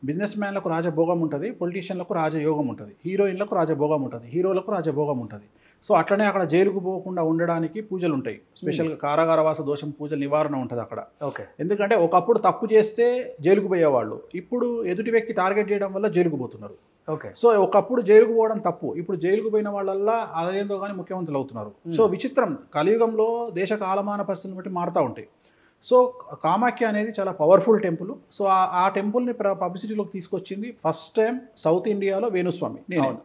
[SPEAKER 3] బిజినెస్ మ్యాన్లకు రాజభోగం ఉంటుంది, పొలిటీషియన్లకు రాజయోగం ఉంటుంది, హీరోయిన్లకు రాజభోగం ఉంటుంది, హీరోలకు రాజభోగం ఉంటుంది. సో అట్లనే అక్కడ జైలుకు పోకుండా ఉండడానికి పూజలు ఉంటాయి. స్పెషల్గా కారాగారవాస దోషం పూజల నివారణ ఉంటుంది అక్కడ.
[SPEAKER 2] ఓకే, ఎందుకంటే
[SPEAKER 3] ఒకప్పుడు తప్పు చేస్తే జైలుకు పోయేవాళ్ళు, ఇప్పుడు ఎదుటి వ్యక్తి టార్గెట్ చేయడం వల్ల జైలుకు పోతున్నారు.
[SPEAKER 2] ఓకే,
[SPEAKER 3] సో ఒకప్పుడు జైలుకు పోవడం తప్పు, ఇప్పుడు జైలుకు పోయిన వాళ్ళల్లా అదేందో కానీ ముఖ్యమంత్రులు అవుతున్నారు. సో విచిత్రం, కలియుగంలో దేశ కాలమాన పరిస్థితులను బట్టి మారుతూ ఉంటాయి. సో కామాఖ్య అనేది చాలా పవర్ఫుల్ టెంపుల్. సో ఆ టెంపుల్ని పబ్లిసిటీలోకి తీసుకొచ్చింది ఫస్ట్ టైం సౌత్ ఇండియాలో వేణుస్వామి.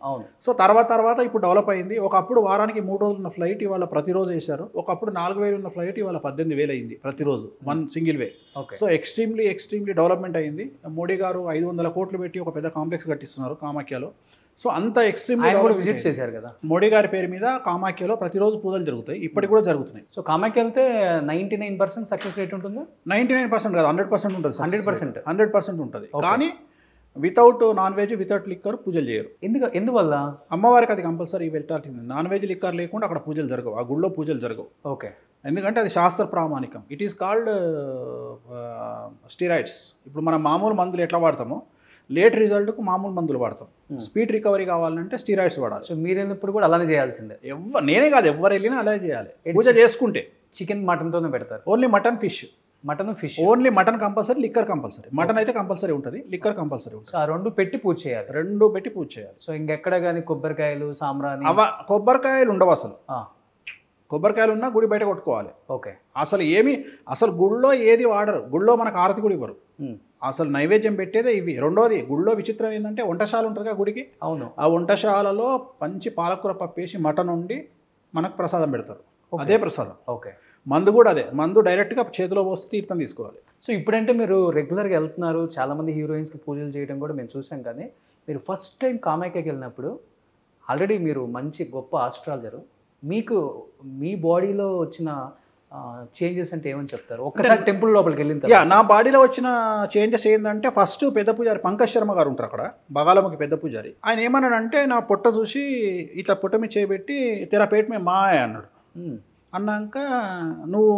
[SPEAKER 2] అవును.
[SPEAKER 3] సో తర్వాత ఇప్పుడు డెవలప్ అయింది. ఒకప్పుడు వారానికి 3 రోజులు ఉన్న ఫ్లైట్ ఇవాళ ప్రతిరోజు వేశారు. ఒకప్పుడు 4,000 ఉన్న ఫ్లైట్ ఇవాళ 18,000 అయింది ప్రతిరోజు, one single way. So extremely development అయింది. మోడీ గారు 500 కోట్లు పెట్టి ఒక పెద్ద కాంప్లెక్స్ కట్టిస్తున్నారు కామాఖ్యలో. సో అంత ఎక్స్ట్రీమ్లీ
[SPEAKER 2] విజిట్ చేశారు కదా
[SPEAKER 3] మోడీ గారి పేరు మీద కామాఖ్యలో ప్రతిరోజు పూజలు జరుగుతాయి, ఇప్పటికి కూడా జరుగుతున్నాయి.
[SPEAKER 2] సో కామాఖ్య వెళ్తే 99% సక్సెస్ రేట్ ఉంటుంది.
[SPEAKER 3] 99% కాదు, 100% ఉంటుంది.
[SPEAKER 2] 100%
[SPEAKER 3] ఉంటుంది. కానీ without non veg, without liquor పూజలు చేయరు.
[SPEAKER 2] ఎందువల్ల?
[SPEAKER 3] అమ్మవారికి అది కంపల్సరీ వెళ్ళాల్సింది. నాన్ వెజ్, లిక్కర్ లేకుండా అక్కడ పూజలు జరగవు, ఆ గుళ్ళో పూజలు జరగవు.
[SPEAKER 2] ఓకే.
[SPEAKER 3] ఎందుకంటే అది శాస్త్ర ప్రామాణికం. It is called steroids. ఇప్పుడు మనం మామూలు మందులు ఎట్లా వాడతామో లేట్ రిజల్ట్కు మామూలు మందులు వాడతాం. స్పీడ్ రికవరీ కావాలంటే స్టీరాయిడ్స్ వాడాలి.
[SPEAKER 2] సో మీరు వెళ్ళినప్పుడు కూడా అలానే చేయాల్సిందే?
[SPEAKER 3] నేనే కాదు, ఎవరు వెళ్ళినా అలాగే చేయాలి. పూజ చేసుకుంటే
[SPEAKER 2] చికెన్ మటన్తోనే పెడతారు.
[SPEAKER 3] Only mutton, fish.
[SPEAKER 2] Only
[SPEAKER 3] mutton compulsory, liquor compulsory. Mutton అయితే కంపల్సరీ ఉంటుంది, లిక్కర్ కంపల్సరీ ఉంటుంది.
[SPEAKER 2] ఆ రెండు పెట్టి పూజ చేయాలి. సో ఇంకెక్కడ కానీ కొబ్బరికాయలు, సాంబ్రాణి,
[SPEAKER 3] కొబ్బరికాయలు ఉండవు అసలు. కొబ్బరికాయలు ఉన్నా గుడి బయట కొట్టుకోవాలి.
[SPEAKER 2] ఓకే.
[SPEAKER 3] అసలు గుళ్ళో ఏది వాడరు. గుళ్ళో మనకు ఆరతి కూడా ఇవ్వరు. అసలు నైవేద్యం పెట్టేదే ఇవి. రెండోది, గుళ్ళో విచిత్రం ఏంటంటే వంటశాల ఉంటుందిగా గుడికి.
[SPEAKER 2] అవును.
[SPEAKER 3] ఆ వంటశాలలో పంచి పాలకూర పప్పేసి మటన్ వండి మనకు ప్రసాదం పెడతారు. అదే ప్రసాదం.
[SPEAKER 2] ఓకే.
[SPEAKER 3] మందు కూడా అదే. మందు డైరెక్ట్గా చేతిలో పోసి తీర్థం తీసుకోవాలి.
[SPEAKER 2] సో ఇప్పుడంటే మీరు రెగ్యులర్గా వెళ్తున్నారు, చాలామంది హీరోయిన్స్కి పూజలు చేయడం కూడా మేము చూసాం. కానీ మీరు ఫస్ట్ టైం కామాఖ్యకి వెళ్ళినప్పుడు ఆల్రెడీ మీరు మంచి గొప్ప ఆస్ట్రాలజరు, మీకు మీ బాడీలో వచ్చిన చేంజెస్ అంటే ఏమని చెప్తారు? ఒక్కసారి టెంపుల్ లోపలికి వెళ్ళిన తర్వాత
[SPEAKER 3] నా బాడీలో వచ్చిన చేంజెస్ ఏంటంటే, ఫస్ట్ పెద్ద పూజారి పంకజ్ శర్మ గారు ఉంటారు అక్కడ, బగాలమ్మకి పెద్ద పూజారి. ఆయన ఏమన్నాడంటే, నా పొట్ట చూసి ఇట్లా పొట్ట మీద చేయబెట్టి తెరా పేట మీద మాయ అన్నాడు. అన్నాక నువ్వు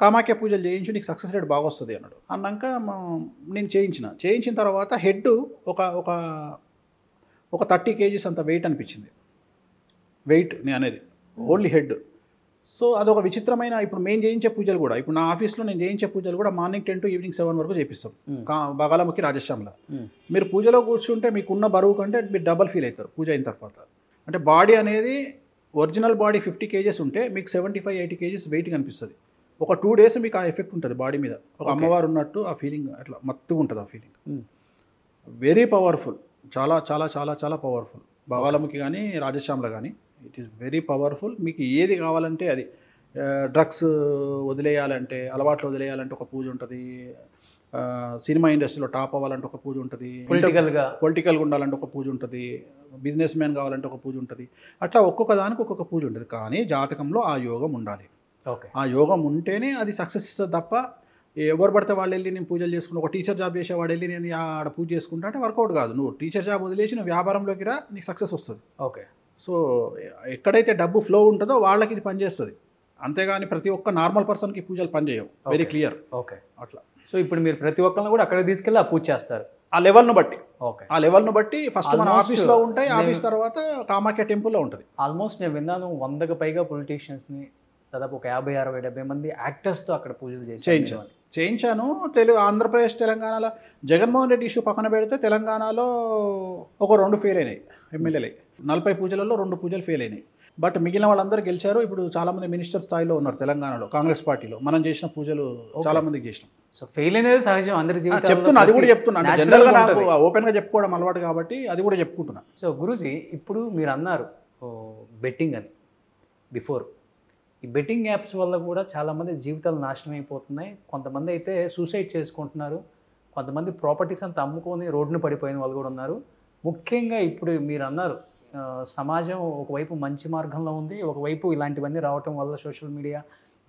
[SPEAKER 3] కామాఖ్య పూజలు చేయించు, నీకు సక్సెస్ రేట్ బాగా వస్తుంది అన్నాడు. అన్నాక నేను చేయించిన తర్వాత హెడ్ ఒక 30 kgs అంత వెయిట్ అనిపించింది. వెయిట్ నేను అనేది ఓన్లీ హెడ్. సో అదొక విచిత్రమైన. ఇప్పుడు మేము చేయించే పూజలు కూడా, ఇప్పుడు నా ఆఫీస్లో నేను చేయించే పూజలు కూడా మార్నింగ్ 10 to ఈవినింగ్ 7 వరకు చేపిస్తాం. బగాలమ్మకి, రాజశ్యామలో. మీరు పూజలో కూర్చుంటే మీకున్న బరువు కంటే మీరు డబల్ ఫీల్ అవుతారు పూజ అయిన తర్వాత. అంటే బాడీ అనేది ఒరిజినల్ బాడీ 50 kgs ఉంటే మీకు 75-80 kgs వెయిట్ కనిపిస్తుంది. ఒక 2 days మీకు ఆ ఎఫెక్ట్ ఉంటుంది బాడీ మీద. ఒక అమ్మవారు ఉన్నట్టు ఆ ఫీలింగ్ అట్లా మత్తుగా ఉంటుంది. ఆ ఫీలింగ్ వెరీ పవర్ఫుల్. చాలా చాలా చాలా చాలా పవర్ఫుల్. బగాలమ్మకి కానీ, రాజశ్యామలో కానీ ఇట్ ఈస్ వెరీ పవర్ఫుల్. మీకు ఏది కావాలంటే అది. డ్రగ్స్ వదిలేయాలంటే, అలవాట్లు వదిలేయాలంటే ఒక పూజ ఉంటుంది. సినిమా ఇండస్ట్రీలో టాప్ అవ్వాలంటే ఒక పూజ ఉంటుంది. పొలిటికల్గా ఉండాలంటే ఒక పూజ ఉంటుంది. బిజినెస్ మ్యాన్ కావాలంటే ఒక పూజ ఉంటుంది. అట్లా ఒక్కొక్క దానికి ఒక్కొక్క పూజ ఉంటుంది. కానీ జాతకంలో ఆ యోగం ఉండాలి. ఆ యోగం ఉంటేనే అది సక్సెస్ ఇస్తుంది. తప్ప ఎవరు పడితే వాళ్ళు వెళ్ళి నేను పూజలు చేసుకుంటా, ఒక టీచర్ జాబ్ చేసేవాడు వెళ్ళి నేను ఆడ పూజ చేసుకుంటా అంటే వర్కౌట్ కాదు. నువ్వు టీచర్ జాబ్ వదిలేసి నువ్వు వ్యాపారంలోకి రా, నీకు సక్సెస్ వస్తుంది.
[SPEAKER 2] ఓకే.
[SPEAKER 3] సో ఎక్కడైతే డబ్బు ఫ్లో ఉంటుందో వాళ్ళకి ఇది పనిచేస్తుంది. అంతేగాని ప్రతి ఒక్క నార్మల్ పర్సన్కి పూజలు పనిచేయవు. Very clear.
[SPEAKER 2] ఓకే. అట్లా. సో ఇప్పుడు మీరు ప్రతి ఒక్కరిని కూడా అక్కడ తీసుకెళ్ళి ఆ పూజ చేస్తారు
[SPEAKER 3] ఆ లెవెల్ను బట్టి.
[SPEAKER 2] ఓకే.
[SPEAKER 3] ఆ లెవెల్ను బట్టి ఫస్ట్ మన ఆఫీస్లో ఉంటాయి, ఆఫీస్ తర్వాత కామాఖ్య టెంపుల్లో ఉంటుంది.
[SPEAKER 2] ఆల్మోస్ట్ నేను విన్నాను 100కు పైగా పొలిటీషియన్స్ని, దాదాపు ఒక 50-60-70 మంది యాక్టర్స్తో అక్కడ పూజలు
[SPEAKER 3] చేయించాను. ఆంధ్రప్రదేశ్, తెలంగాణలో జగన్మోహన్ రెడ్డి ఇష్యూ పక్కన పెడితే తెలంగాణలో ఒక 2 ఫెయిల్ అయినాయి ఎమ్మెల్యేలు. 40 పూజలలో 2 పూజలు ఫెయిల్ అయినాయి. బట్ మిగిలిన వాళ్ళందరూ గెలిచారు. ఇప్పుడు చాలామంది మినిస్టర్ స్థాయిలో ఉన్నారు తెలంగాణలో, కాంగ్రెస్ పార్టీలో. మనం చేసిన పూజలు చాలా మందికి చేసినాం.
[SPEAKER 2] సో ఫెయిల్ అనేది సహజం అందరి జీవితంలో.
[SPEAKER 3] చెప్తున్నా, అది కూడా చెప్తున్నా. జనరల్గా నాకు ఓపెన్గా చెప్పుకోవడం అలవాటు కాబట్టి అది కూడా చెప్పుకుంటున్నా.
[SPEAKER 2] సో గురూజీ, ఇప్పుడు మీరు అన్నారు బెట్టింగ్ అని బిఫోర్. ఈ బెట్టింగ్ యాప్స్ వల్ల కూడా చాలామంది జీవితాలు నాశనం అయిపోతున్నాయి. కొంతమంది అయితే సూసైడ్ చేసుకుంటున్నారు. కొంతమంది ప్రాపర్టీస్ అంతా అమ్ముకొని రోడ్డును పడిపోయిన వాళ్ళు కూడా ఉన్నారు. ముఖ్యంగా ఇప్పుడు మీరు అన్నారు సమాజం ఒకవైపు మంచి మార్గంలో ఉంది, ఒకవైపు ఇలాంటివన్నీ రావటం వల్ల, సోషల్ మీడియా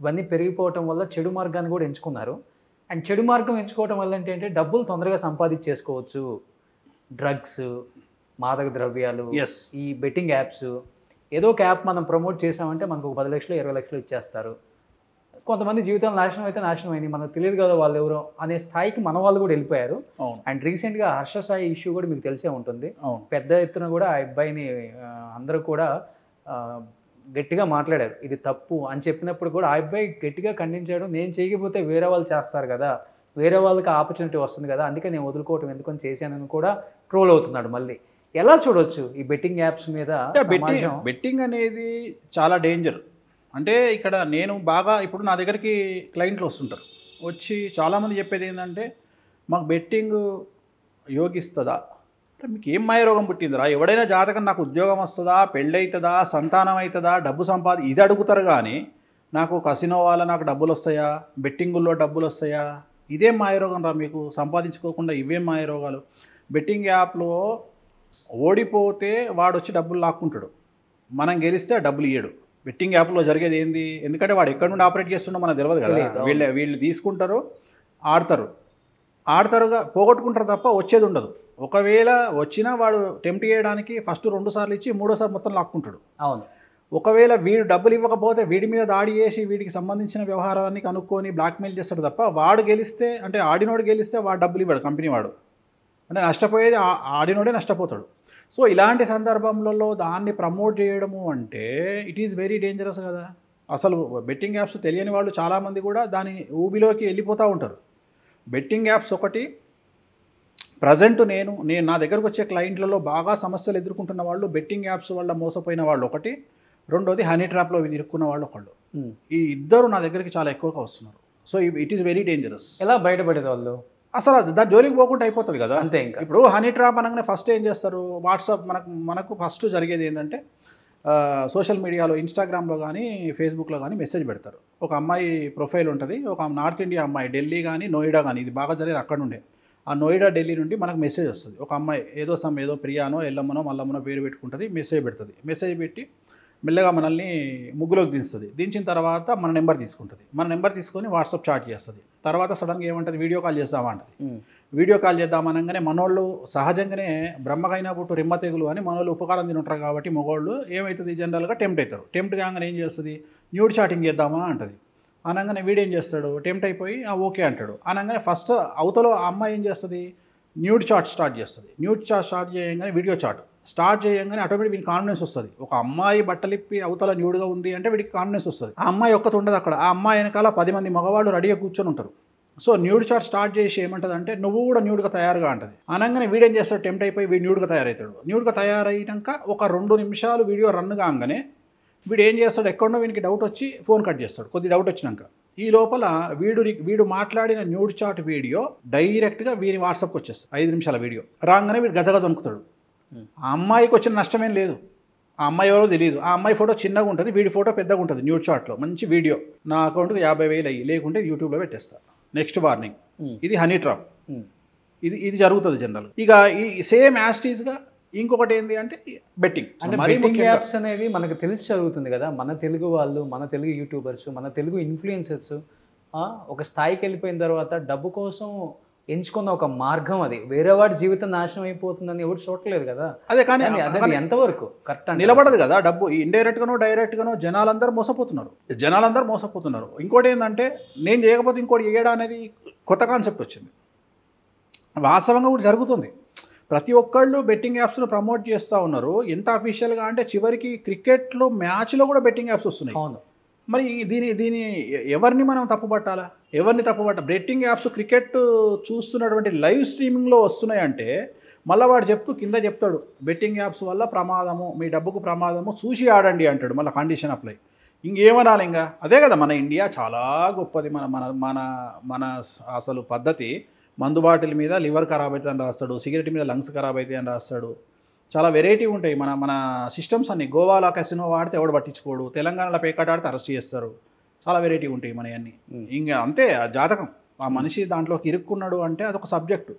[SPEAKER 2] ఇవన్నీ పెరిగిపోవటం వల్ల చెడు మార్గాన్ని కూడా ఎంచుకున్నారు. అండ్ చెడు మార్గం ఎంచుకోవటం వల్ల ఏంటంటే డబ్బులు తొందరగా సంపాదించేసుకోవచ్చు. డ్రగ్స్, మాదక ద్రవ్యాలు, ఈ బెట్టింగ్ యాప్స్. ఏదో ఒక యాప్ మనం ప్రమోట్ చేసామంటే మనకు ఒక 10 లక్షలు 20 లక్షలు ఇచ్చేస్తారు. కొంతమంది జీవితాలు నాశనం అయితే నాశనం అయింది, మనకు తెలియదు కదా వాళ్ళు ఎవరో అనే స్థాయికి మన వాళ్ళు కూడా వెళ్ళిపోయారు. అండ్ రీసెంట్గా హర్ష సాయి ఇష్యూ కూడా మీకు తెలిసే ఉంటుంది. పెద్ద ఎత్తున కూడా ఆ అబ్బాయిని అందరూ కూడా గట్టిగా మాట్లాడారు, ఇది తప్పు అని చెప్పినప్పుడు కూడా ఆ అబ్బాయి గట్టిగా ఖండించాడు. నేను చేయకపోతే వేరే వాళ్ళు చేస్తారు కదా, వేరే వాళ్ళకి ఆపర్చునిటీ వస్తుంది కదా, అందుకే నేను వదులుకోవటం ఎందుకని చేశానని కూడా ట్రోల్ అవుతున్నాడు. మళ్ళీ ఎలా చూడొచ్చు ఈ బెట్టింగ్ యాప్స్ మీద?
[SPEAKER 3] బెట్టింగ్ అనేది చాలా డేంజర్. అంటే ఇక్కడ నేను బాగా, ఇప్పుడు నా దగ్గరికి క్లయింట్లు వస్తుంటారు, వచ్చి చాలామంది చెప్పేది ఏంటంటే మాకు బెట్టింగ్ యోగిస్తుందా అంటే మీకు ఏం మాయరోగం పుట్టిందిరా? ఎవడైనా జాతకం నాకు ఉద్యోగం వస్తుందా, పెళ్ళవుతుందా, సంతానం అవుతుందా, డబ్బు ఇది అడుగుతారు కానీ నాకు కసినో వల్ల నాకు డబ్బులు వస్తాయా, బెట్టింగుల్లో డబ్బులు వస్తాయా, ఇదేం మాయరోగం రా మీకు? సంపాదించుకోకుండా ఇవేం మాయరోగాలు? బెట్టింగ్ యాప్లో ఓడిపోతే వాడు వచ్చి డబ్బులు లాక్కుంటాడు, మనం గెలిస్తే డబ్బులు ఇయ్యడు. బెట్టింగ్ యాప్లో జరిగేది ఏంది? ఎందుకంటే వాడు ఎక్కడి నుండి ఆపరేట్ చేస్తుండో మనకు తెలియదు కదా. వీళ్ళు తీసుకుంటారు, ఆడతారుగా పోగొట్టుకుంటారు తప్ప వచ్చేది ఉండదు. ఒకవేళ వచ్చినా వాడు టెంప్ట్ చేయడానికి ఫస్ట్ 2 సార్లు ఇచ్చి 3వ సారి మొత్తం లాక్కుంటాడు.
[SPEAKER 2] అవును.
[SPEAKER 3] ఒకవేళ వీడు డబ్బులు ఇవ్వకపోతే వీడి మీద దాడి చేసి వీడికి సంబంధించిన వ్యవహారాలన్నీ కనుక్కొని బ్లాక్మెయిల్ చేస్తాడు తప్ప వాడు గెలిస్తే, అంటే ఆడినోడు గెలిస్తే వాడు డబ్బులు ఇవ్వడు కంపెనీ వాడు. అంటే నష్టపోయేది ఆడినోడే నష్టపోతాడు. సో ఇలాంటి సందర్భంలో దాన్ని ప్రమోట్ చేయడము అంటే ఇట్ ఈజ్ వెరీ డేంజరస్ కదా. అసలు బెట్టింగ్ యాప్స్ తెలియని వాళ్ళు చాలామంది కూడా దాని ఊబిలోకి వెళ్ళిపోతూ ఉంటారు. బెట్టింగ్ యాప్స్ ఒకటి ప్రజెంట్ నేను నా దగ్గరకు వచ్చే క్లయింట్లలో బాగా సమస్యలు ఎదుర్కొంటున్న వాళ్ళు బెట్టింగ్ యాప్స్ వల్ల మోసపోయిన వాళ్ళు ఒకటి, రెండోది హనీ ట్రాప్లో ఇరుక్కున్న వాళ్ళు ఒకళ్ళు. ఈ ఇద్దరు నా దగ్గరికి చాలా ఎక్కువగా వస్తున్నారు. So it is very dangerous.
[SPEAKER 2] ఎలా బయటపడేది వాళ్ళు?
[SPEAKER 3] అసలు దాని జోలికి పోకుండా అయిపోతుంది కదా
[SPEAKER 2] అంతే. ఇంకా
[SPEAKER 3] ఇప్పుడు హనీ ట్రాప్ అనగానే ఫస్ట్ ఏం చేస్తారు, వాట్సాప్ మనకు ఫస్ట్ జరిగేది ఏంటంటే సోషల్ మీడియాలో ఇన్స్టాగ్రామ్లో కానీ ఫేస్బుక్లో కానీ మెసేజ్ పెడతారు. ఒక అమ్మాయి ప్రొఫైల్ ఉంటుంది, ఒక నార్త్ ఇండియా అమ్మాయి, ఢిల్లీ కానీ నోయిడా కానీ, ఇది బాగా జరిగేది అక్కడ నుండే. ఆ నోయిడా ఢిల్లీ నుండి మనకు మెసేజ్ వస్తుంది. ఒక అమ్మాయి ఏదో ప్రియానో ఎల్లమ్మనో మల్లమ్మనో పేరు పెట్టుకుంటుంది, మెసేజ్ పెడుతుంది. మెసేజ్ పెట్టి మెల్లగా మనల్ని ముగ్గులోకి దించిన తర్వాత మన నెంబర్ తీసుకుంటుంది. మన నెంబర్ తీసుకొని వాట్సాప్ చాట్ చేస్తుంది. తర్వాత సడన్గా ఏమంటుంది, వీడియో కాల్ చేద్దామా అంటుంది. వీడియో కాల్ చేద్దామనగానే మనోళ్ళు సహజంగానే బ్రహ్మకైనా పుట్టు రిమ్మ తెగులు అని మనోళ్ళు ఉపకారం తింటారు కాబట్టి మగవాళ్ళు ఏమవుతుంది, జనరల్గా టెంప్ట్ అవుతారు. టెంప్ట్ కాగానే ఏం చేస్తుంది, న్యూడ్ చాటింగ్ చేద్దామా అంటుంది. అనగానే వీడేం చేస్తాడు, టెంప్ట్ అయిపోయి ఓకే అంటాడు. అనగానే ఫస్ట్ అవతలో ఆ అమ్మాయి ఏం చేస్తుంది, న్యూడ్ చాట్ స్టార్ట్ చేస్తుంది. న్యూడ్ చాట్ స్టార్ట్ చేయగానే వీడియో చాట్ స్టార్ట్ చేయగానే ఆటోమేటిక్ వీడికి కాన్ఫిడెన్స్ వస్తుంది. ఒక అమ్మాయి బట్టలిప్పి అవతల న్యూడ్గా ఉంది అంటే వీడికి కాన్ఫిడెన్స్ వస్తుంది. ఆ అమ్మాయి ఒక్కటి ఉండదు అక్కడ, ఆ అమ్మాయి వెనకాల 10 మంది మగవాళ్ళు రెడీగా కూర్చొని ఉంటారు. సో న్యూడ్ చాట్ స్టార్ట్ చేసి ఏమంటుంది అంటే నువ్వు కూడా న్యూడ్గా తయారుగా అంటుంది. అనగానే వీడేం చేస్తాడు, టెంప్ట్ అయిపోయి వీడు న్యూడ్గా తయారవుతాడు. న్యూడ్గా తయారైనాక ఒక 2 నిమిషాలు వీడియో రన్ కాగానే వీడు ఏం చేస్తాడు, ఎక్కడో వీనికి డౌట్ వచ్చి ఫోన్ కట్ చేస్తాడు. కొద్ది డౌట్ వచ్చినాక ఈ లోపల వీడు మాట్లాడిన న్యూడ్ చాట్ వీడియో డైరెక్ట్గా వీరి వాట్సాప్కి వచ్చేస్తుంది. 5 నిమిషాల వీడియో రాగానే వీడు గజగజ వణుకుతాడు. ఆ అమ్మాయికి వచ్చిన నష్టమేం లేదు, ఆ అమ్మాయి ఎవరో తెలియదు. ఆ అమ్మాయి ఫోటో చిన్నగా ఉంటుంది, వీడి ఫోటో పెద్దగా ఉంటుంది. న్యూడ్ చాట్లో మంచి వీడియో, నా అకౌంట్కి 50,000 అయ్యి, లేకుంటే యూట్యూబ్లో పెట్టేస్తా. నెక్స్ట్ వార్నింగ్, ఇది హనీ ట్రాప్. ఇది జరుగుతుంది జనరల్. ఇక ఈ సేమ్ యాస్టీజ్గా ఇంకొకటి ఏంటి అంటే బెట్టింగ్.
[SPEAKER 2] అంటే బెట్టింగ్ యాప్స్ అనేవి మనకు తెలిసి జరుగుతుంది కదా. మన తెలుగు వాళ్ళు, మన తెలుగు యూట్యూబర్స్, మన తెలుగు ఇన్ఫ్లుయెన్సర్స్ ఒక స్థాయికి వెళ్ళిపోయిన తర్వాత డబ్బు కోసం ఎంచుకున్న ఒక మార్గం అది. వేరే వాడి జీవితం నాశనం అయిపోతుందని ఎవరు చూడలేదు కదా.
[SPEAKER 3] అదే కానీ
[SPEAKER 2] అది ఎంతవరకు కరెక్ట్
[SPEAKER 3] నిలబడదు కదా. డబ్బు ఇండైరెక్ట్గానో డైరెక్ట్గానో జనాలందరూ మోసపోతున్నారు. ఇంకోటి ఏంటంటే నేను చేయకపోతే ఇంకోటి చేయడం అనేది కొత్త కాన్సెప్ట్ వచ్చింది. వాస్తవంగా కూడా జరుగుతుంది. ప్రతి ఒక్కళ్ళు బెట్టింగ్ యాప్స్ను ప్రమోట్ చేస్తూ ఉన్నారు. ఎంత అఫీషియల్గా అంటే చివరికి క్రికెట్లో మ్యాచ్లో కూడా బెట్టింగ్ యాప్స్ వస్తున్నాయి.
[SPEAKER 2] అవును.
[SPEAKER 3] మరి దీని ఎవరిని మనం తప్పుపట్టాలా? బెట్టింగ్ యాప్స్ క్రికెట్ చూస్తున్నటువంటి లైవ్ స్ట్రీమింగ్లో వస్తున్నాయంటే మళ్ళీ వాడు కింద చెప్తాడు బెట్టింగ్ యాప్స్ వల్ల ప్రమాదము, మీ డబ్బుకు ప్రమాదము, చూసి ఆడండి అంటాడు. మళ్ళీ కండిషన్ అప్లై. ఇంకేమనాలి? ఇంకా అదే కదా మన ఇండియా చాలా గొప్పది. మన అసలు పద్ధతి మందు బాటిల్ మీద లివర్ ఖరాబ్ అవుతుంది అని రాస్తాడు, సిగరెట్ మీద లంగ్స్ ఖరాబ్ అవుతాయి అని రాస్తాడు. చాలా వెరైటీ ఉంటాయి మన సిస్టమ్స్ అన్ని. గోవాలో కసినో వాడితే ఎవడు పట్టించుకోడు, తెలంగాణలో పేకాట ఆడితే అరెస్ట్ చేస్తారు. చాలా వెరైటీ ఉంటాయి మన అన్నీ. ఇంకా అంతే ఆ జాతకం. ఆ మనిషి దాంట్లోకి ఇరుక్కున్నాడు అంటే అదొక సబ్జెక్టు.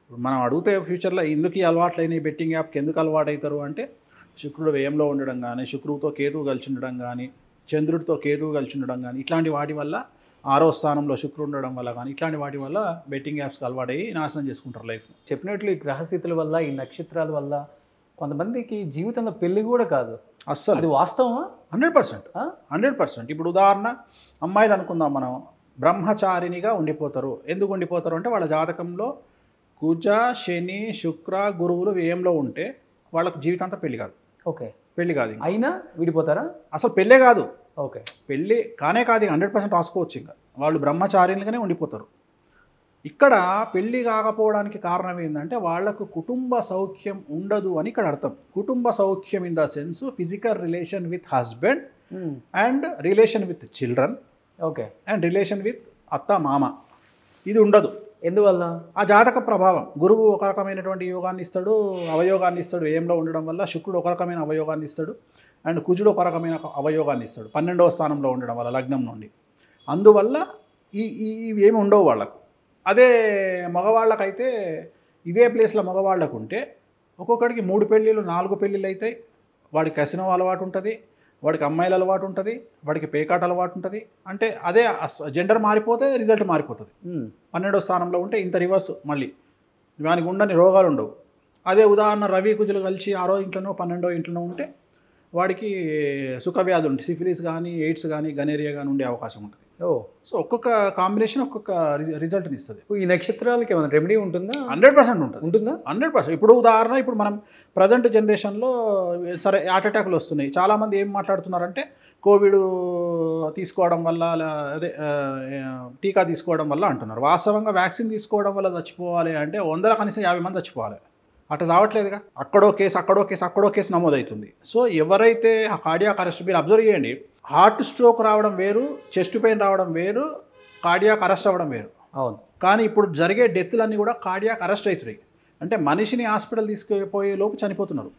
[SPEAKER 3] మనం అడిగితే ఫ్యూచర్లో ఎందుకు ఈ అలవాట్లైన బెట్టింగ్ యాప్కి ఎందుకు అలవాటు అవుతారు అంటే శుక్రుడు వ్యయంలో ఉండడం కానీ, శుక్రుడితో కేతువు కలిసి ఉండడం కానీ, చంద్రుడితో కేతువు కలిసి ఉండడం కానీ, ఇట్లాంటి వాటి వల్ల 6వ స్థానంలో శుక్రుడు ఉండడం వల్ల కానీ, ఇట్లాంటి వాటి వల్ల బెట్టింగ్ యాప్స్కి అలవాటయ్యి నాశనం చేసుకుంటారు లైఫ్.
[SPEAKER 2] చెప్పినట్లు ఈ గ్రహస్థితుల వల్ల, ఈ నక్షత్రాల వల్ల కొంతమందికి జీవితంలో పెళ్లి కూడా కాదు.
[SPEAKER 3] అస్సలు అది
[SPEAKER 2] వాస్తవమా?
[SPEAKER 3] 100%. ఇప్పుడు ఉదాహరణ అమ్మాయిలు అనుకుందాం మనం, బ్రహ్మచారినిగా ఉండిపోతారు. ఎందుకు ఉండిపోతారు అంటే వాళ్ళ జాతకంలో కుజ, శని, శుక్ర, గురువులు వ్యయంలో ఉంటే వాళ్ళకు జీవితాంతం పెళ్లి కాదు.
[SPEAKER 2] ఓకే,
[SPEAKER 3] పెళ్లి కాదు.
[SPEAKER 2] అయినా విడిపోతారా?
[SPEAKER 3] అసలు పెళ్ళే కాదు.
[SPEAKER 2] ఓకే,
[SPEAKER 3] పెళ్ళి కానే కాదు. 100% రాసుకోవచ్చు. ఇంకా వాళ్ళు బ్రహ్మచారినిగానే ఉండిపోతారు. ఇక్కడ పెళ్ళి కాకపోవడానికి కారణం ఏంటంటే వాళ్లకు కుటుంబ సౌఖ్యం ఉండదు అని ఇక్కడ అర్థం. కుటుంబ సౌఖ్యం in the sense physical relation with husband and relation with children,
[SPEAKER 2] okay,
[SPEAKER 3] and relation with అత్త మామ. ఇది ఉండదు.
[SPEAKER 2] ఎందువల్ల?
[SPEAKER 3] ఆ జాతక ప్రభావం. గురువు ఒక రకమైనటువంటి యోగాన్ని ఇస్తాడు, అవయోగాన్ని ఇస్తాడు. ఏంలో ఉండడం వల్ల శుక్రుడు ఒక రకమైన అవయోగాన్ని ఇస్తాడు, అండ్ కుజుడు ఒక రకమైన అవయోగాన్ని ఇస్తాడు 12వ స్థానంలో ఉండడం వల్ల లగ్నం నుండి. అందువల్ల ఇవి ఏమి ఉండవు వాళ్ళకు. అదే మగవాళ్ళకైతే ఇవే ప్లేస్లో మగవాళ్ళకు ఉంటే ఒక్కొక్కడికి 3 పెళ్ళిళ్ళు 4 పెళ్ళిళ్ళు అవుతాయి. వాడికి కసినో అలవాటు ఉంటుంది, వాడికి అమ్మాయిల అలవాటు ఉంటుంది, వాడికి పేకాట అలవాటు ఉంటుంది. అంటే అదే జెండర్ మారిపోతే రిజల్ట్ మారిపోతుంది. 12వ స్థానంలో ఉంటే ఇంత రివర్స్ మళ్ళీ వానికి ఉండని రోగాలు ఉండవు. అదే ఉదాహరణ రవి కుజులు కలిసి 6వ ఇంట్లోనో 12వ ఇంట్లోనో ఉంటే వాడికి సుఖవ్యాధి ఉంటుంది, సిఫిలిస్ కానీ ఎయిడ్స్ కానీ గనేరియా కానీ ఉండే అవకాశం ఉంటుంది. సో ఒక్కొక్క కాంబినేషన్ ఒక్కొక్క రిజల్ట్ని ఇస్తుంది.
[SPEAKER 2] ఈ నక్షత్రాలకి ఏమైనా రెమెడీ ఉంటుందా?
[SPEAKER 3] 100% ఉంటుంది.
[SPEAKER 2] ఉంటుందా?
[SPEAKER 3] 100%. ఇప్పుడు ఉదాహరణ ఇప్పుడు మనం ప్రజెంట్ జనరేషన్లో సరే హార్ట్ అటాక్లు వస్తున్నాయి. చాలామంది ఏం మాట్లాడుతున్నారంటే కోవిడ్ తీసుకోవడం వల్ల అదే టీకా తీసుకోవడం వల్ల అంటున్నారు. వాస్తవంగా వ్యాక్సిన్ తీసుకోవడం వల్ల చచ్చిపోవాలి అంటే 100 కనీసం 50 మంది చచ్చిపోవాలి. అట్లా చావట్లేదుగా. అక్కడో కేసు నమోదవుతుంది. సో ఎవరైతే కార్డియాక్ అరెస్ట్, మీరు అబ్జర్వ్ చేయండి, హార్ట్ స్ట్రోక్ రావడం వేరు, చెస్ట్ పెయిన్ రావడం వేరు, కార్డియాక్ అరెస్ట్ అవ్వడం వేరు.
[SPEAKER 2] అవును.
[SPEAKER 3] కానీ ఇప్పుడు జరిగే డెత్లన్నీ కూడా కార్డియాక్ అరెస్ట్ అవుతున్నాయి. అంటే మనిషిని హాస్పిటల్ తీసుకుపోయే లోపు చనిపోతున్నారు.